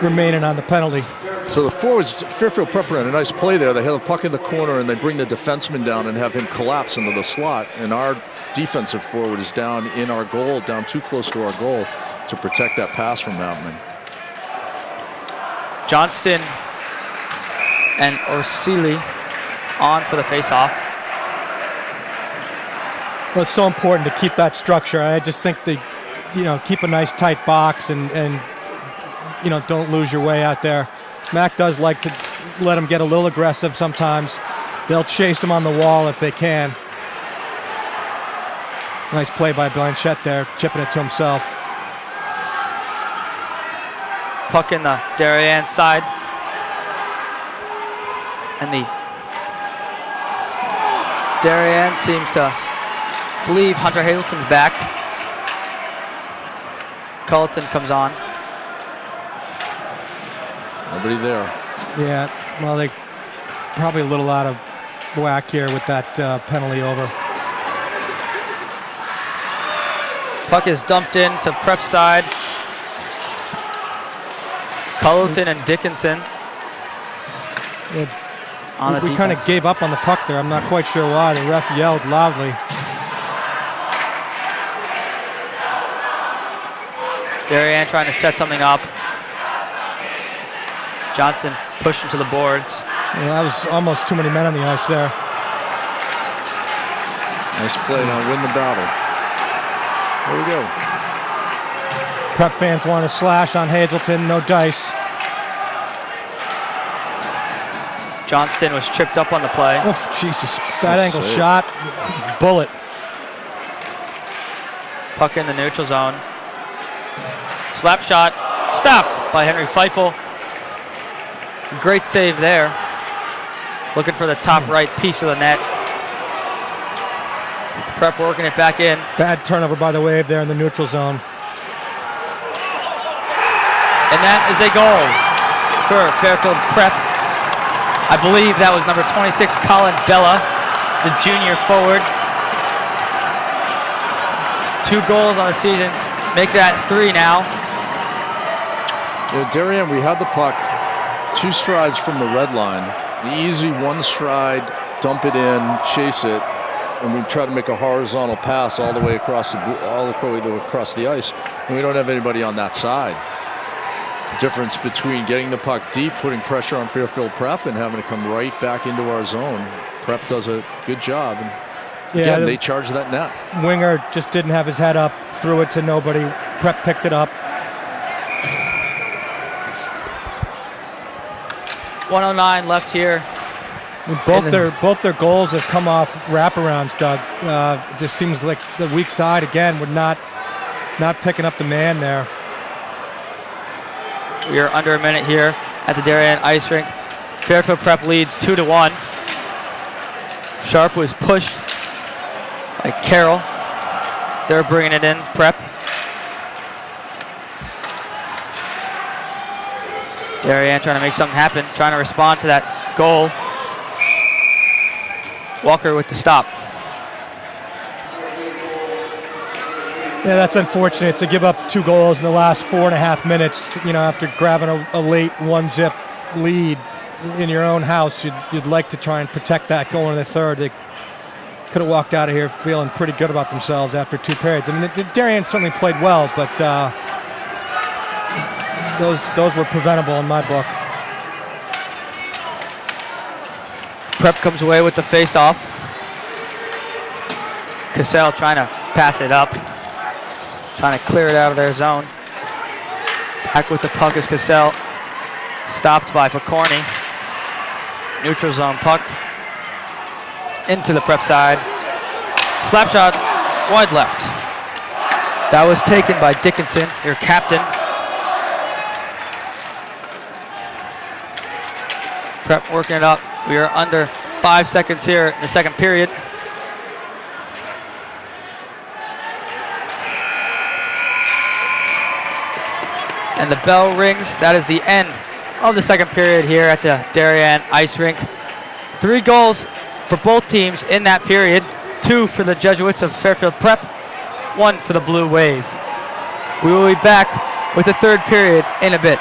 remaining on the penalty. So the forwards, Fairfield Prep ran a nice play there. They have a puck in the corner and they bring the defenseman down and have him collapse into the slot. And our defensive forward is down in our goal, down too close to our goal to protect that pass from happening. Johnston and Orsili on for the face-off. Well, it's so important to keep that structure. I just think they, keep a nice tight box and don't lose your way out there. Mac does like to let them get a little aggressive sometimes. They'll chase him on the wall if they can. Nice play by Blanchette there, chipping it to himself. Puck in the Darien side. And the Darien seems to believe Hunter Hazleton's back. Culleton comes on. Nobody there. Yeah, well, they probably a little out of whack here with that penalty over. Puck is dumped in to Prep side. Culleton and Dickinson. We kind of gave up on the puck there. I'm not quite sure why. The ref yelled loudly. Darien trying to set something up. Johnston pushed into the boards. Yeah, that was almost too many men on the ice there. Nice play now, win the battle. There we go. Prep fans want to slash on Hazleton, no dice. Johnston was tripped up on the play. Oh, Jesus. Bad angle shot. Bullet. Puck in the neutral zone. Slap shot. Stopped by Henry Feifel. Great save there. Looking for the top right piece of the net. Prep working it back in. Bad turnover by the Wave there in the neutral zone. And that is a goal for Fairfield Prep. I believe that was number 26, Colin Bella, the junior forward. 2 goals on the season. Make that 3 now. Darien, we had the puck 2 strides from the red line. The easy 1 stride, dump it in, chase it, and we try to make a horizontal pass all the way across the ice, and we don't have anybody on that side. Difference between getting the puck deep, putting pressure on Fairfield Prep, and having to come right back into our zone. Prep does a good job. And again, they charge that net. Winger just didn't have his head up, threw it to nobody. Prep picked it up. 1:09 left here. Both their goals have come off wraparounds, Doug. It just seems like the weak side again. We're not picking up the man there. We are under a minute here at the Darien Ice Rink. Fairfield Prep leads 2-1. Sharp was pushed by Carroll. They're bringing it in, Prep. Darien trying to make something happen, trying to respond to that goal. Walker with the stop. Yeah, that's unfortunate to give up 2 goals in the last 4.5 minutes. After grabbing a late 1-zip lead in your own house, you'd like to try and protect that going to the third. They could have walked out of here feeling pretty good about themselves after 2 periods. I mean, the Darien certainly played well, but those were preventable in my book. Prep comes away with the face-off. Cassell trying to pass it up. Trying to clear it out of their zone. Back with the puck is Cassell. Stopped by Picorni. Neutral zone puck. Into the Prep side. Slap shot, wide left. That was taken by Dickinson, your captain. Prep working it up. We are under 5 seconds here in the second period. And the bell rings. That is the end of the second period here at the Darien Ice Rink. 3 goals for both teams in that period. 2 for the Jesuits of Fairfield Prep, 1 for the Blue Wave. We will be back with the third period in a bit.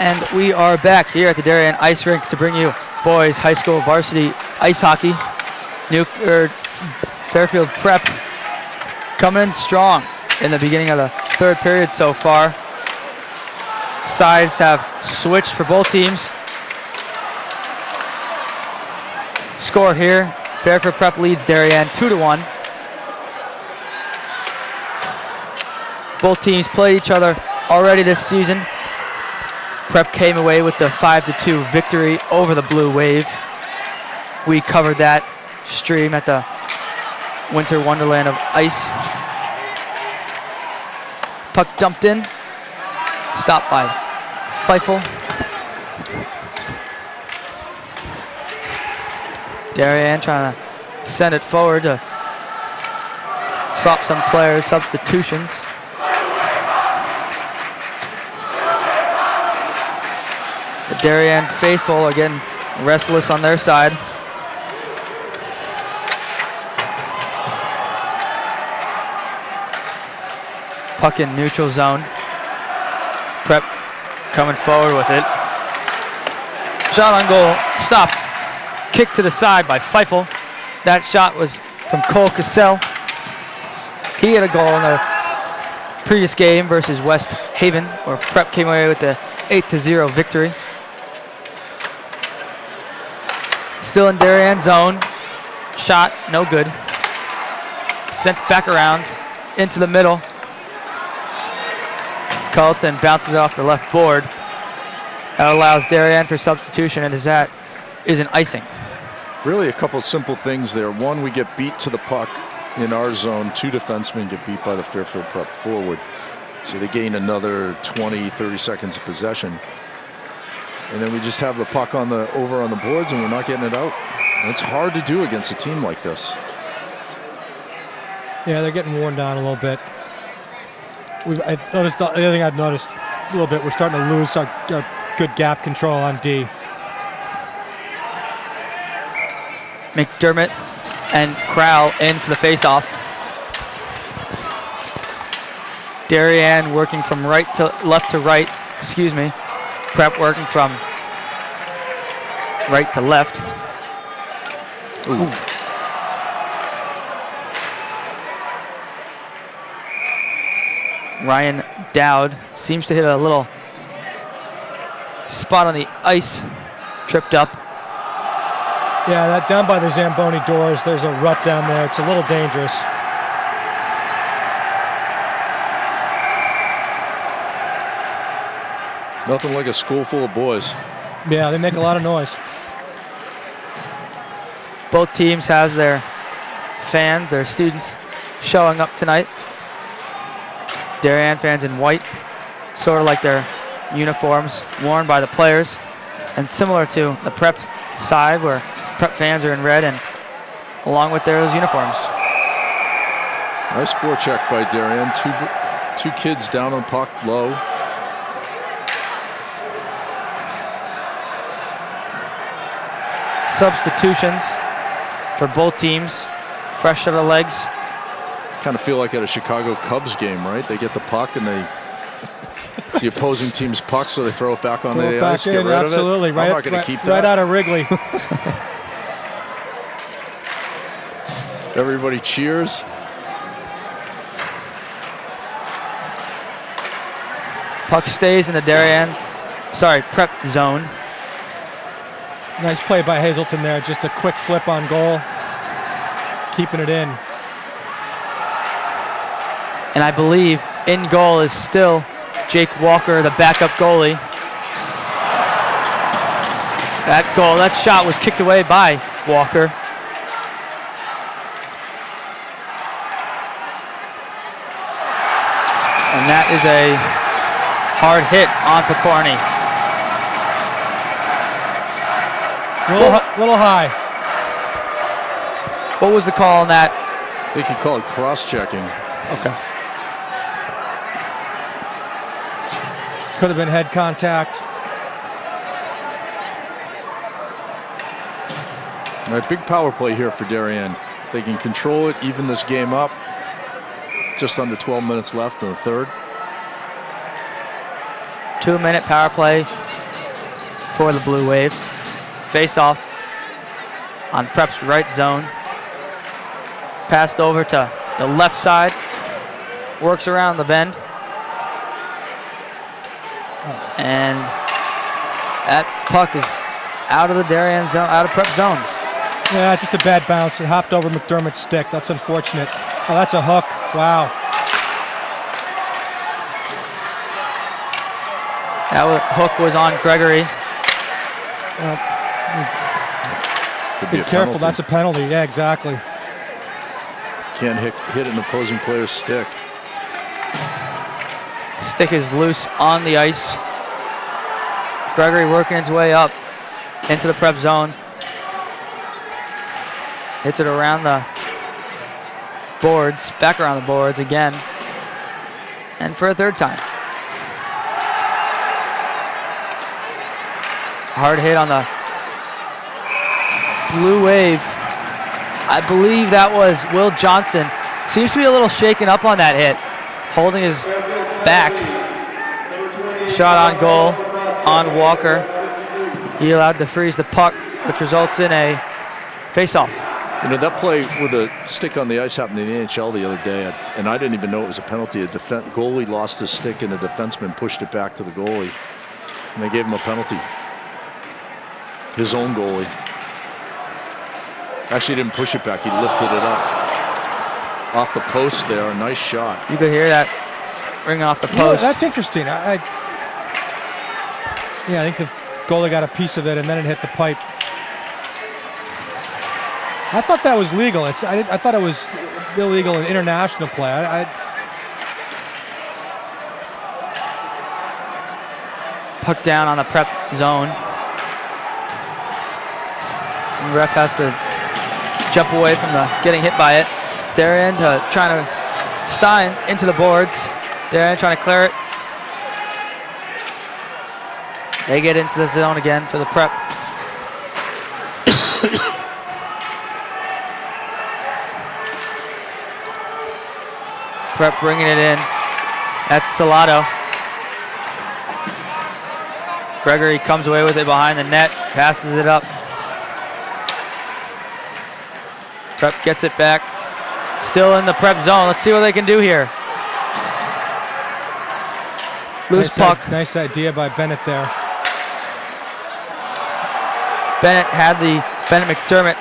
And we are back here at the Darien Ice Rink to bring you boys high school varsity ice hockey. Fairfield Prep coming in strong in the beginning of the third period so far. Sides have switched for both teams. Score here, Fairfield Prep leads Darien 2-1. Both teams played each other already this season. Prep came away with the 5-2 victory over the Blue Wave. We covered that stream at the Winter Wonderland of Ice. Puck dumped in, stopped by Feifel. Darien trying to send it forward to stop some players' substitutions. The Darien faithful are getting restless on their side. Puck in neutral zone. Prep coming forward with it. Shot on goal, stopped. Kick to the side by Feifel. That shot was from Cole Cassell. He had a goal in the previous game versus West Haven, where Prep came away with the 8-0 victory. Still in Darien zone. Shot, no good. Sent back around into the middle. Carlton bounces off the left board. That allows Darien for substitution, and that is an icing. Really a couple simple things there. One, we get beat to the puck in our zone. 2 defensemen get beat by the Fairfield Prep forward. So they gain another 20, 30 seconds of possession. And then we just have the puck over on the boards, and we're not getting it out. And it's hard to do against a team like this. Yeah, they're getting worn down a little bit. I noticed the other thing I've noticed a little bit. We're starting to lose our good gap control on D. McDermott and Crowell in for the faceoff. Darien working from left to right. Excuse me. Prep working from right to left. Ooh. Ryan Dowd seems to hit a little spot on the ice, tripped up. Yeah, that down by the Zamboni doors, there's a rut down there. It's a little dangerous. Nothing like a school full of boys. Yeah, they make a lot of noise. Both teams have their fans, their students showing up tonight. Darien fans in white, sort of like their uniforms worn by the players, and similar to the Prep side where Prep fans are in red and along with those uniforms. Nice forecheck by Darien. Two kids down on puck, low. Substitutions for both teams, fresh set of legs. Kind of feel like at a Chicago Cubs game, right? They get the puck and it's the opposing team's puck, so they throw it back on the ice, get rid of it. Absolutely, I'm not going to keep that. Right out of Wrigley. Everybody cheers. Puck stays in the Prep zone. Nice play by Hazelton there. Just a quick flip on goal, keeping it in. And I believe in goal is still Jake Walker, the backup goalie. That shot was kicked away by Walker. And that is a hard hit on Picorni. Little high. What was the call on that? I think he called cross-checking. Okay. Could have been head contact. All right, big power play here for Darien. If they can control it, even this game up. Just under 12 minutes left in the third. 2-minute power play for the Blue Wave. Face off on Prep's right zone. Passed over to the left side. Works around the bend. And that puck is out of the Darien zone, out of Prep zone. Yeah, just a bad bounce. It hopped over McDermott's stick. That's unfortunate. Oh, that's a hook. Wow. That hook was on Gregory. Could Be a careful. penalty. That's a penalty. Yeah, exactly. Can't hit an opposing player's stick. Stick is loose on the ice. Gregory working his way up into the Prep zone. Hits it around the boards, back around the boards again. And for a third time. Hard hit on the Blue Wave. I believe that was Will Johnson. Seems to be a little shaken up on that hit. Holding his back. Shot on goal on Walker. He allowed to freeze the puck, which results in a face-off. You know, that play with a stick on the ice happened in the NHL the other day, and I didn't even know it was a penalty. A goalie lost his stick, and the defenseman pushed it back to the goalie, and they gave him a penalty. His own goalie. Actually, he didn't push it back. He lifted it up. Off the post there. A nice shot. You could hear that ringing off the You know, post. that's interesting. I think the goalie got a piece of it, and then it hit the pipe. I thought that was legal. I thought it was illegal in international play. Puck down on the Prep zone. And the ref has to jump away from getting hit by it. Darien trying to Stein into the boards. Darien trying to clear it. They get into the zone again for the Prep. Prep bringing it in. That's Salado. Gregory comes away with it behind the net, passes it up. Prep gets it back. Still in the Prep zone. Let's see what they can do here. Loose puck. Nice idea by Bennett there. Bennett McDermott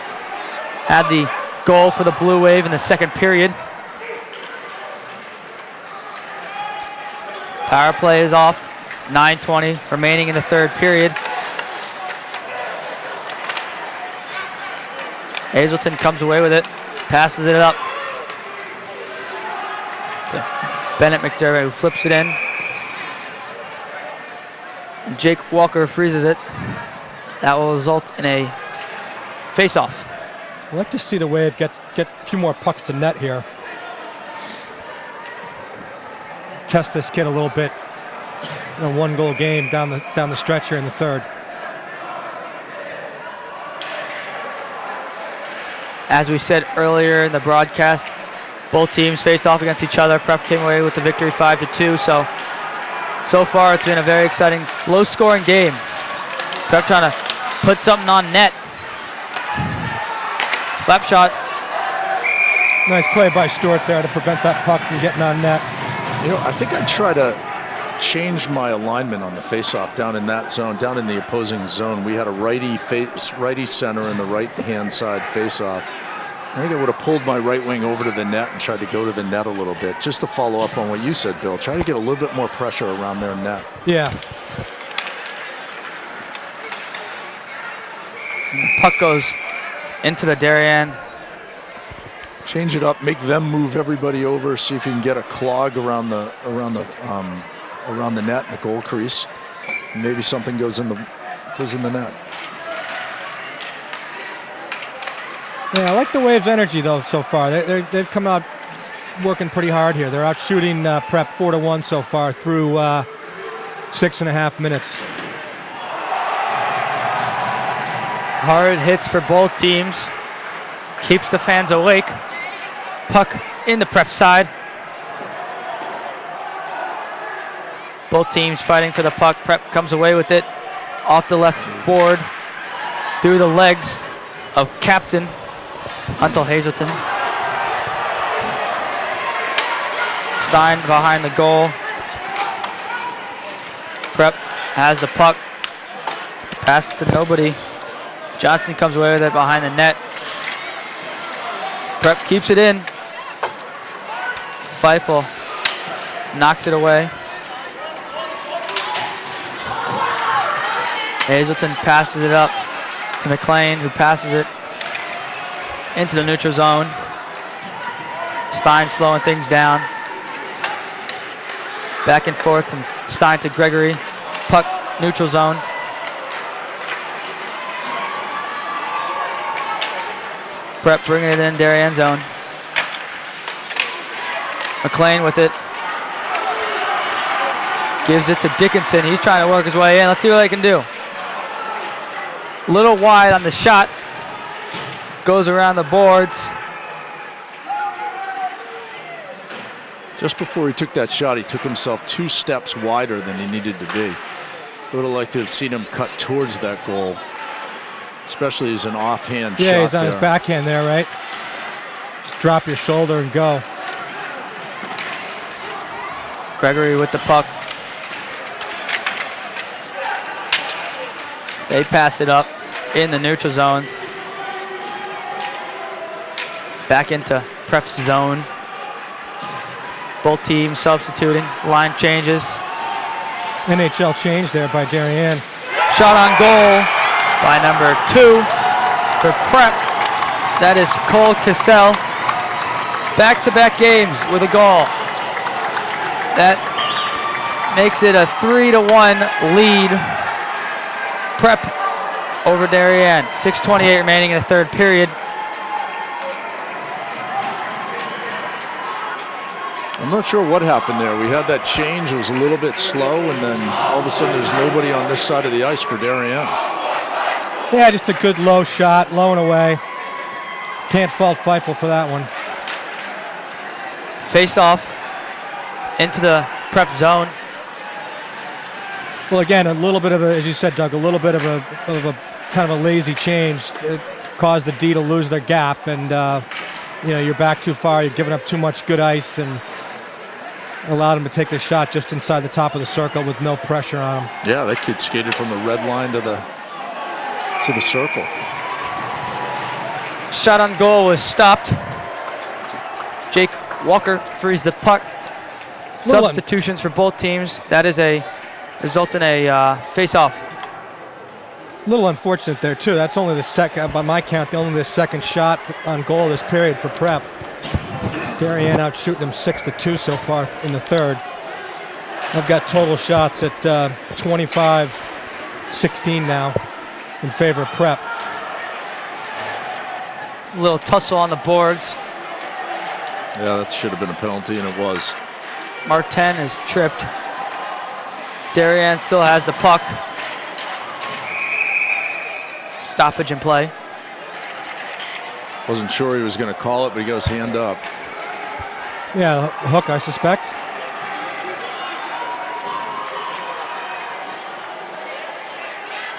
had the goal for the Blue Wave in the second period. Power play is off. 9:20 remaining in the third period. Hazelton comes away with it, passes it up to Bennett McDermott, who flips it in. And Jake Walker freezes it. That will result in a face-off. I'd like to see the Wave get a few more pucks to net here. Test this kid a little bit in a one-goal game down the stretch here in the third. As we said earlier in the broadcast, both teams faced off against each other. Prep came away with the victory 5-2. So far it's been a very exciting, low-scoring game. Prep trying to put something on net. Slap shot. Nice play by Stewart there to prevent that puck from getting on net. You know, I think I'd try to change my alignment on the face-off down in that zone, down in the opposing zone. We had a righty center in the right-hand side face-off. I think I would have pulled my right wing over to the net and tried to go to the net a little bit, just to follow up on what you said, Bill. Try to get a little bit more pressure around their net. Yeah. Puck goes into the Darien. Change it up, make them move everybody over, see if you can get a clog around the net, the goal crease. And maybe something goes in the net. Yeah, I like the Waves' energy though so far. They've come out working pretty hard here. They're out shooting Prep 4-1 so far through 6.5 minutes. Hard hits for both teams. Keeps the fans awake. Puck in the Prep side. Both teams fighting for the puck. Prep comes away with it off the left board through the legs of captain Huntel Hazelton. Stein behind the goal. Prep has the puck. Pass to nobody. Johnson comes away with it behind the net. Prep keeps it in. Feifel knocks it away. Hazelton passes it up to McLean, who passes it into the neutral zone. Stein slowing things down. Back and forth from Stein to Gregory. Puck, neutral zone. Prep bringing it in, Darien zone. McLean with it. Gives it to Dickinson. He's trying to work his way in. Let's see what they can do. Little wide on the shot. Goes around the boards. Just before he took that shot, he took himself 2 steps wider than he needed to be. Would have liked to have seen him cut towards that goal, especially as an offhand shot. Yeah, he's on there. his backhand there, right? Just drop your shoulder and go. Gregory with the puck. They pass it up in the neutral zone. Back into Prep's zone. Both teams substituting. Line changes. NHL change there by Darien. Shot on goal by number 2 for Prep. That is Cole Cassell. Back-to-back games with a goal. That makes it a 3-1 lead. Prep over Darien. 6:28 remaining in the third period. I'm not sure what happened there. We had that change. It was a little bit slow, and then all of a sudden there's nobody on this side of the ice for Darien. Yeah, just a good low shot, low and away. Can't fault Feifel for that one. Face off into the Prep zone. Well, again, a little bit of a, as you said, Doug, a little bit of a kind of a lazy change. It caused the D to lose their gap, and you know, you're back too far. You're giving up too much good ice, and allowed him to take the shot just inside the top of the circle with no pressure on him. Yeah, that kid skated from the red line to the circle. Shot on goal was stopped. Jake Walker frees the puck. Substitutions for both teams. That is results in a face-off. A little unfortunate there too. That's only the second, by my count, only the second shot on goal this period for Prep. Darien out shooting them 6-2 so far in the third. I've got total shots at 25-16 now in favor of Prep. A little tussle on the boards. Yeah, that should have been a penalty, and it was. Martin is tripped. Darien still has the puck. Stoppage in play. Wasn't sure he was going to call it, but he goes hand up. Yeah, hook, I suspect.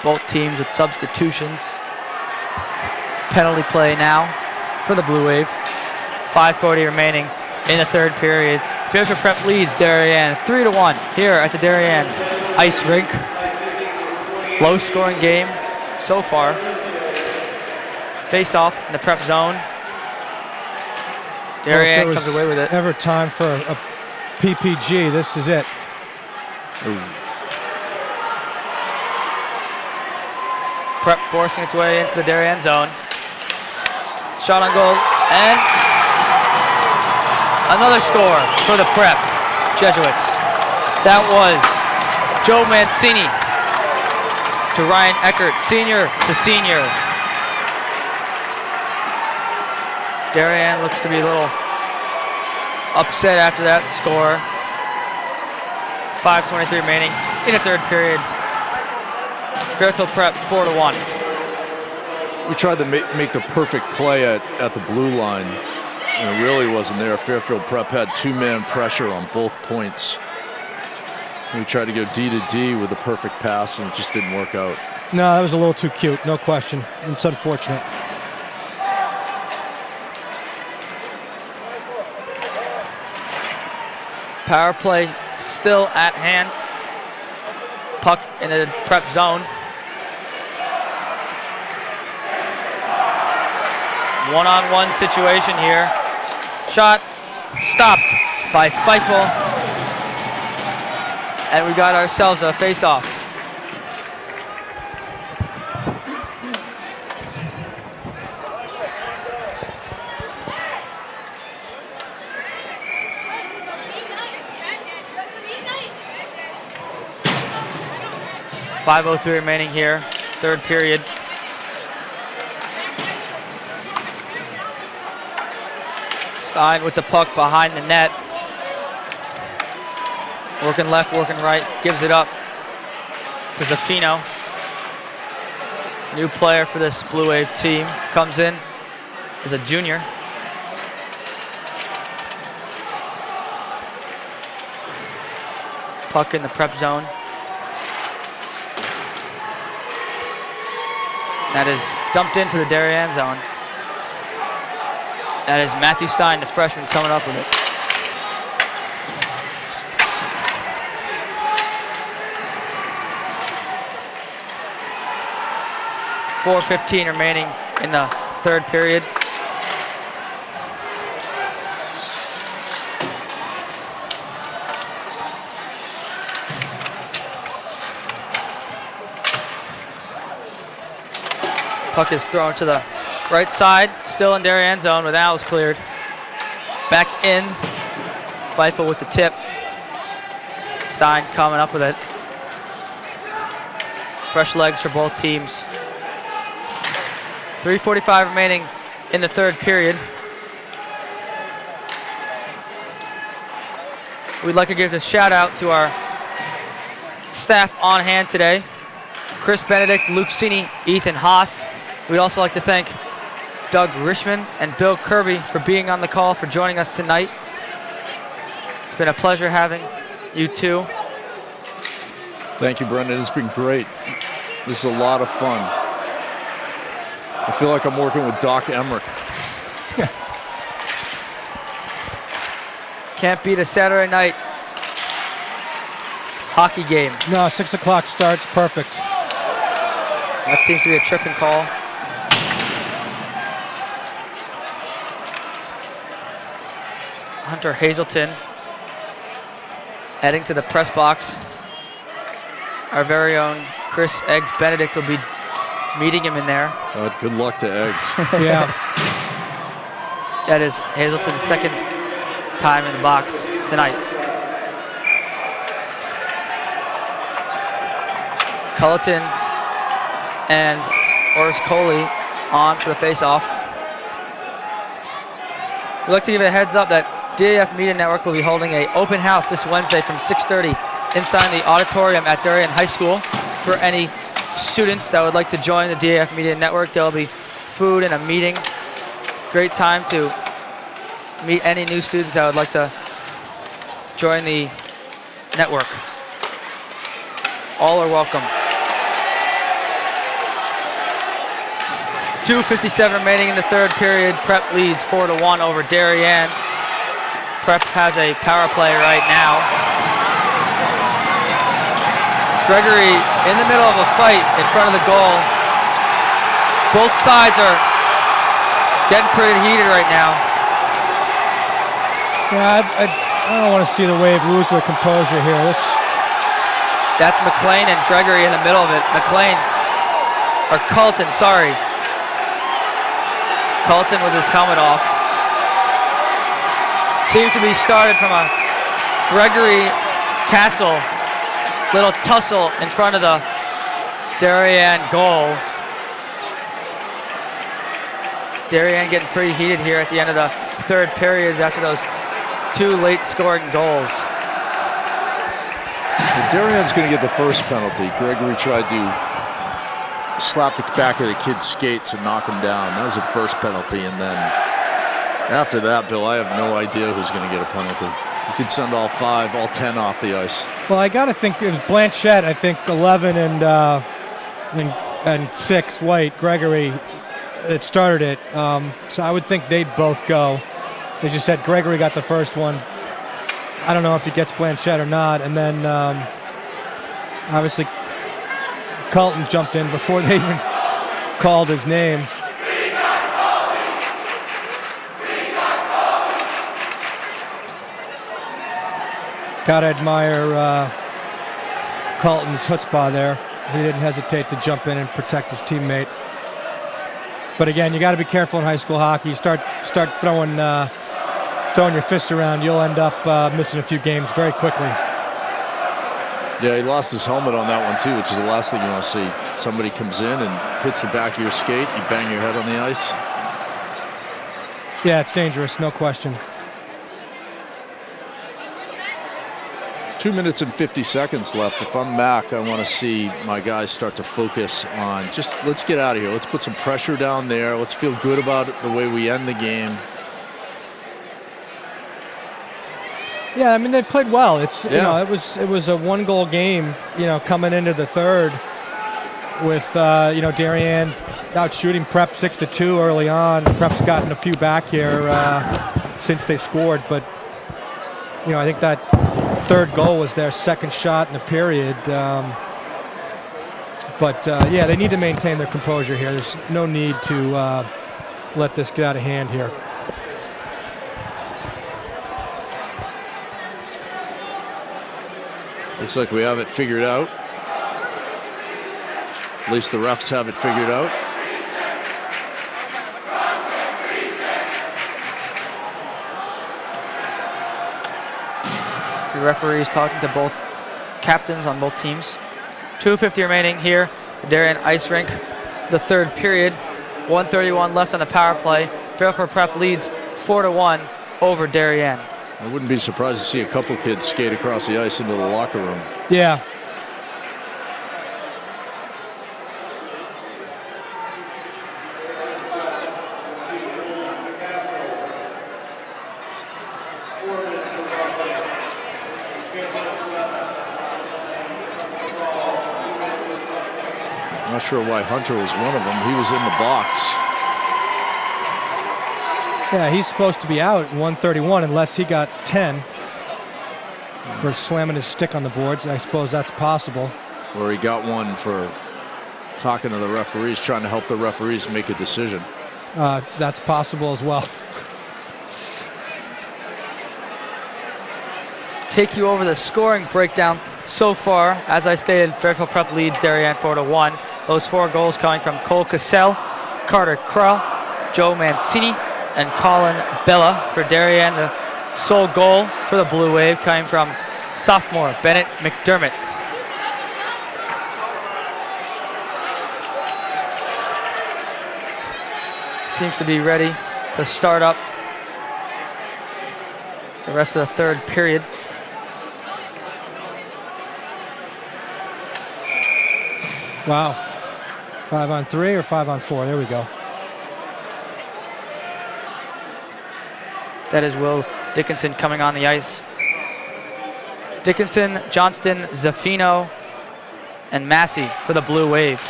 Both teams with substitutions. Penalty play now for the Blue Wave. 5:40 remaining in the third period. Fairfield Prep leads Darien 3-1 here at the Darien Ice Rink. Low scoring game so far. Face off in the Prep zone. Darien comes away with it. Ever time for a PPG, this is it. Prep forcing its way into the Darien zone. Shot on goal, and another score for the Prep Jesuits. That was Joe Mancini to Ryan Eckert, senior to senior. Darien looks to be a little upset after that score. 5:23 remaining in the third period. Fairfield Prep 4-1. We tried to make the perfect play at the blue line, and it really wasn't there. Fairfield Prep had 2-man pressure on both points. We tried to go D to D with a perfect pass and it just didn't work out. No, that was a little too cute, no question. It's unfortunate. Power play still at hand. Puck in the prep zone. One-on-one situation here. Shot stopped by Feifel. And we got ourselves a face-off. .503 remaining here, third period. Stein with the puck behind the net. Working left, working right, gives it up to Zaffino. New player for this Blue Wave team, comes in as a junior. Puck in the prep zone. That is dumped into the Darien zone. That is Matthew Stein, the freshman, coming up with it. .4:15 remaining in the third period. Puck is thrown to the right side, still in Darien zone, but now is cleared. Back in, Feifel with the tip. Stein coming up with it. Fresh legs for both teams. 3:45 remaining in the third period. We'd like to give a shout out to our staff on hand today. Chris Benedict, Luke Cini, Ethan Haas. We'd also like to thank Doug Richmond and Bill Kirby for being on the call, for joining us tonight. It's been a pleasure having you two. Thank you, Brendan. It's been great. This is a lot of fun. I feel like I'm working with Doc Emmerich. Can't beat a Saturday night hockey game. No, 6 o'clock starts, perfect. That seems to be a tripping call. Hunter Hazelton heading to the press box. Our very own Chris Eggs Benedict will be meeting him in there. Good luck to Eggs. Yeah. That is Hazelton's second time in the box tonight. Culleton and Oris Coley on for the face-off. We'd like to give a heads up that DAF Media Network will be holding an open house this Wednesday from 6:30 inside the auditorium at Darien High School. For any students that would like to join the DAF Media Network, there will be food and a meeting. Great time to meet any new students that would like to join the network. All are welcome. 2:57 remaining in the third period. Prep leads 4-1 over Darien. Prep has a power play right now. Gregory in the middle of a fight in front of the goal. Both sides are getting pretty heated right now. Yeah, I don't want to see the Wave lose their composure here. That's McLean and Gregory in the middle of it. McLean, or Culleton, sorry. Culleton with his helmet off. Seems to be started from a Gregory Castle little tussle in front of the Darien goal. Darien getting pretty heated here at the end of the third period after those two late scoring goals. Well, Darien's going to get the first penalty. Gregory tried to slap the back of the kid's skates and knock him down. That was the first penalty, and then after that, Bill, I have no idea who's going to get a penalty. You could send all 5, all 10 off the ice. Well, I got to think it was Blanchette, I think 11 and 6, White, Gregory, that started it. So I would think they'd both go. As you said, Gregory got the first one. I don't know if he gets Blanchette or not. And then obviously Colton jumped in before they even called his name. Gotta admire Colton's chutzpah there. He didn't hesitate to jump in and protect his teammate. But again, you got to be careful in high school hockey. Start throwing your fists around, you'll end up missing a few games very quickly. Yeah, he lost his helmet on that one too, which is the last thing you want to see. Somebody comes in and hits the back of your skate, you bang your head on the ice. Yeah, it's dangerous, no question. 2 minutes and 50 seconds left. If I'm Mac, I want to see my guys start to focus on just let's get out of here. Let's put some pressure down there. Let's feel good about it, the way we end the game. Yeah, I mean they played well. It's you know it was a 1-goal game. You know, coming into the third with you know Darien out shooting Prep 6-2 early on. Prep's gotten a few back here since they scored, but you know I think that third goal was their second shot in the period. But yeah, they need to maintain their composure here. There's no need to let this get out of hand here. Looks like we have it figured out. At least the refs have it figured out. The referees talking to both captains on both teams. 2:50 remaining here, Darien Ice Rink, the third period. 1:31 left on the power play. Fairfield Prep leads 4-1 over Darien. I wouldn't be surprised to see a couple kids skate across the ice into the locker room. Yeah. Not sure why Hunter was one of them. He was in the box. Yeah, he's supposed to be out at 1:31 unless he got 10 for slamming his stick on the boards. I suppose that's possible. Or he got one for talking to the referees, trying to help the referees make a decision. That's possible as well. Take you over the scoring breakdown so far. As I stated, Fairfield Prep leads Darien 4-1. Those 4 goals coming from Cole Cassell, Carter Krull, Joe Mancini, and Colin Bella for Darien. The sole goal for the Blue Wave coming from sophomore Bennett McDermott. Seems to be ready to start up the rest of the third period. Wow. 5-on-3 or 5-on-4? There we go. That is Will Dickinson coming on the ice. Dickinson, Johnston, Zaffino, and Massey for the Blue Wave.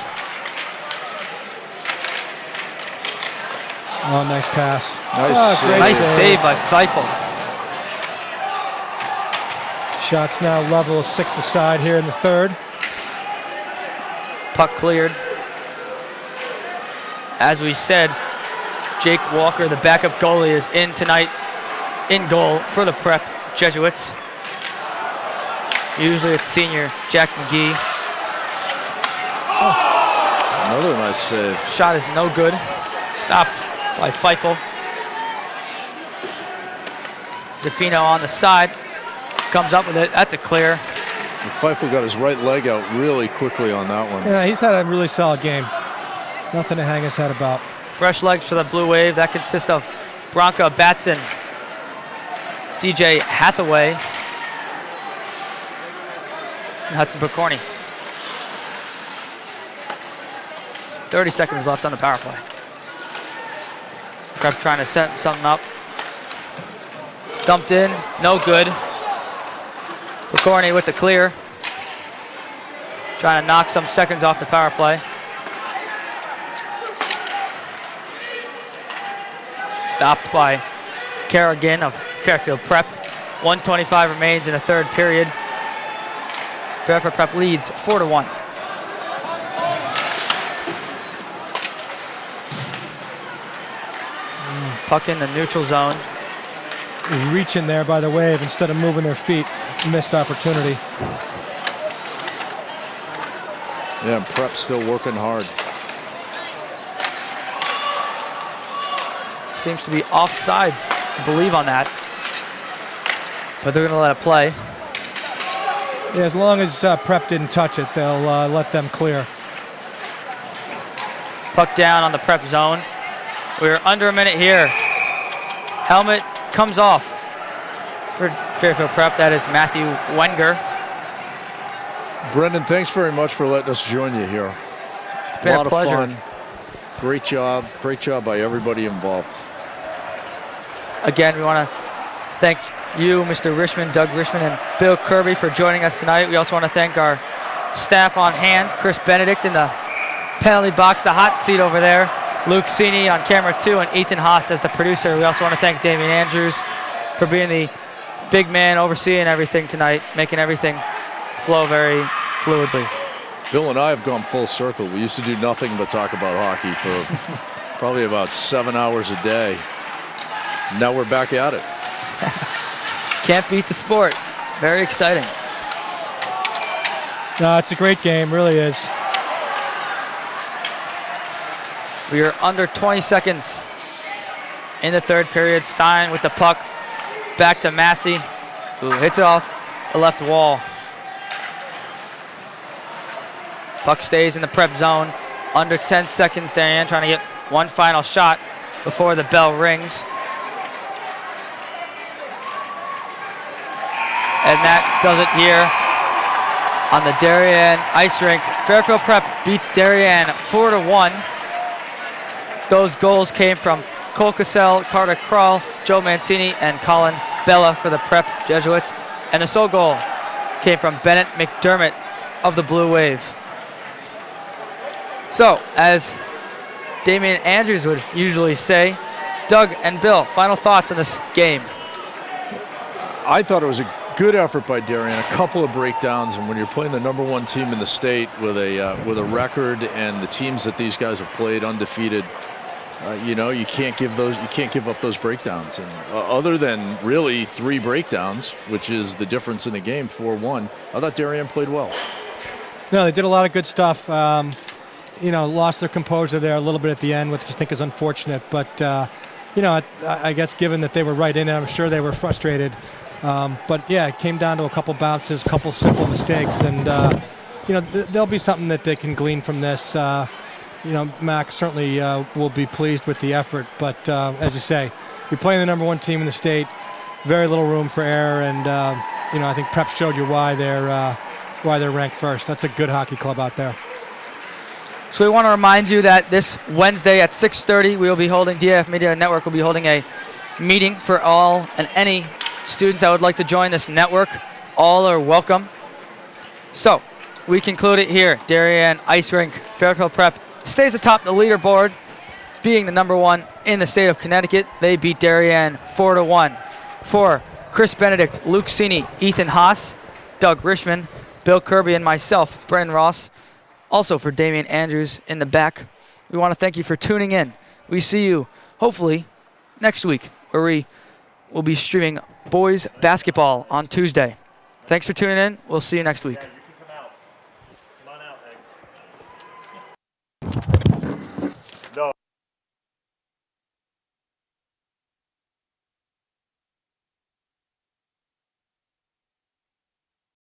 Oh, nice pass. Nice save. Nice save by Feifel. Shots now level 6 aside here in the third. Puck cleared. As we said, Jake Walker, the backup goalie, is in tonight in goal for the Prep Jesuits. Usually it's senior Jack McGee. Another nice save. Shot is no good. Stopped by Feifel. Zaffino on the side. Comes up with it. That's a clear. And Feifel got his right leg out really quickly on that one. Yeah, he's had a really solid game. Nothing to hang his head about. Fresh legs for the Blue Wave. That consists of Bronca Batson, CJ Hathaway, and Hudson Picorni. 30 seconds left on the power play. Prep trying to set something up. Dumped in, no good. Picorni with the clear. Trying to knock some seconds off the power play. Stopped by Kerrigan of Fairfield Prep. 1:25 remains in the third period. Fairfield Prep leads 4-1. Puck in the neutral zone. Reaching there by the wave instead of moving their feet. Missed opportunity. Yeah, and Prep still working hard. Seems to be offsides, I believe, on that. But they're going to let it play. Yeah, as long as Prep didn't touch it, they'll let them clear. Puck down on the Prep zone. We're under a minute here. Helmet comes off for Fairfield Prep. That is Matthew Wenger. Brendan, thanks very much for letting us join you here. It's been a pleasure. Of fun. Great job by everybody involved. Again, we want to thank you, Mr. Richmond, Doug Richmond, and Bill Kirby for joining us tonight. We also want to thank our staff on hand, Chris Benedict in the penalty box, the hot seat over there, Luke Cini on camera 2, and Ethan Haas as the producer. We also want to thank Damian Andrews for being the big man overseeing everything tonight, making everything flow very fluidly. Bill and I have gone full circle. We used to do nothing but talk about hockey for probably about 7 hours a day. Now we're back at it. Can't beat the sport. Very exciting. No, it's a great game, really is. We are under 20 seconds in the third period. Stein with the puck. Back to Massey, who hits it off the left wall. Puck stays in the Prep zone. Under 10 seconds, Darien trying to get one final shot before the bell rings. And that does it here on the Darien Ice Rink. Fairfield Prep beats Darien 4-1. Those goals came from Cole Cassell, Carter Krull, Joe Mancini, and Colin Bella for the Prep Jesuits. And the sole goal came from Bennett McDermott of the Blue Wave. So, as Damian Andrews would usually say, Doug and Bill, final thoughts on this game. I thought it was a good effort by Darien, a couple of breakdowns, and when you're playing the #1 team in the state with a record and the teams that these guys have played undefeated, you can't give up those breakdowns. And other than really 3 breakdowns, which is the difference in the game, 4-1, I thought Darien played well. No, they did a lot of good stuff. Lost their composure there a little bit at the end, which I think is unfortunate. But, I guess given that they were right in it, I'm sure they were frustrated. But, yeah, it came down to a couple bounces, a couple simple mistakes. And, there'll be something that they can glean from this. Mac certainly will be pleased with the effort. But, as you say, you're playing the #1 team in the state. Very little room for error. And, I think Prep showed you why they're ranked first. That's a good hockey club out there. So we want to remind you that this Wednesday at 6:30, we will be holding, DAF Media Network will be holding a meeting for all and any students that would like to join this network. All are welcome. So we conclude it here. Darien Ice Rink, Fairfield Prep stays atop the leaderboard, being the #1 in the state of Connecticut. They beat Darien 4-1. For Chris Benedict, Luke Cini, Ethan Haas, Doug Richmond, Bill Kirby, and myself, Brendan Ross. Also for Damian Andrews in the back, we want to thank you for tuning in. We see you, hopefully, next week, where we will be streaming boys basketball on Tuesday. Thanks for tuning in. We'll see you next week.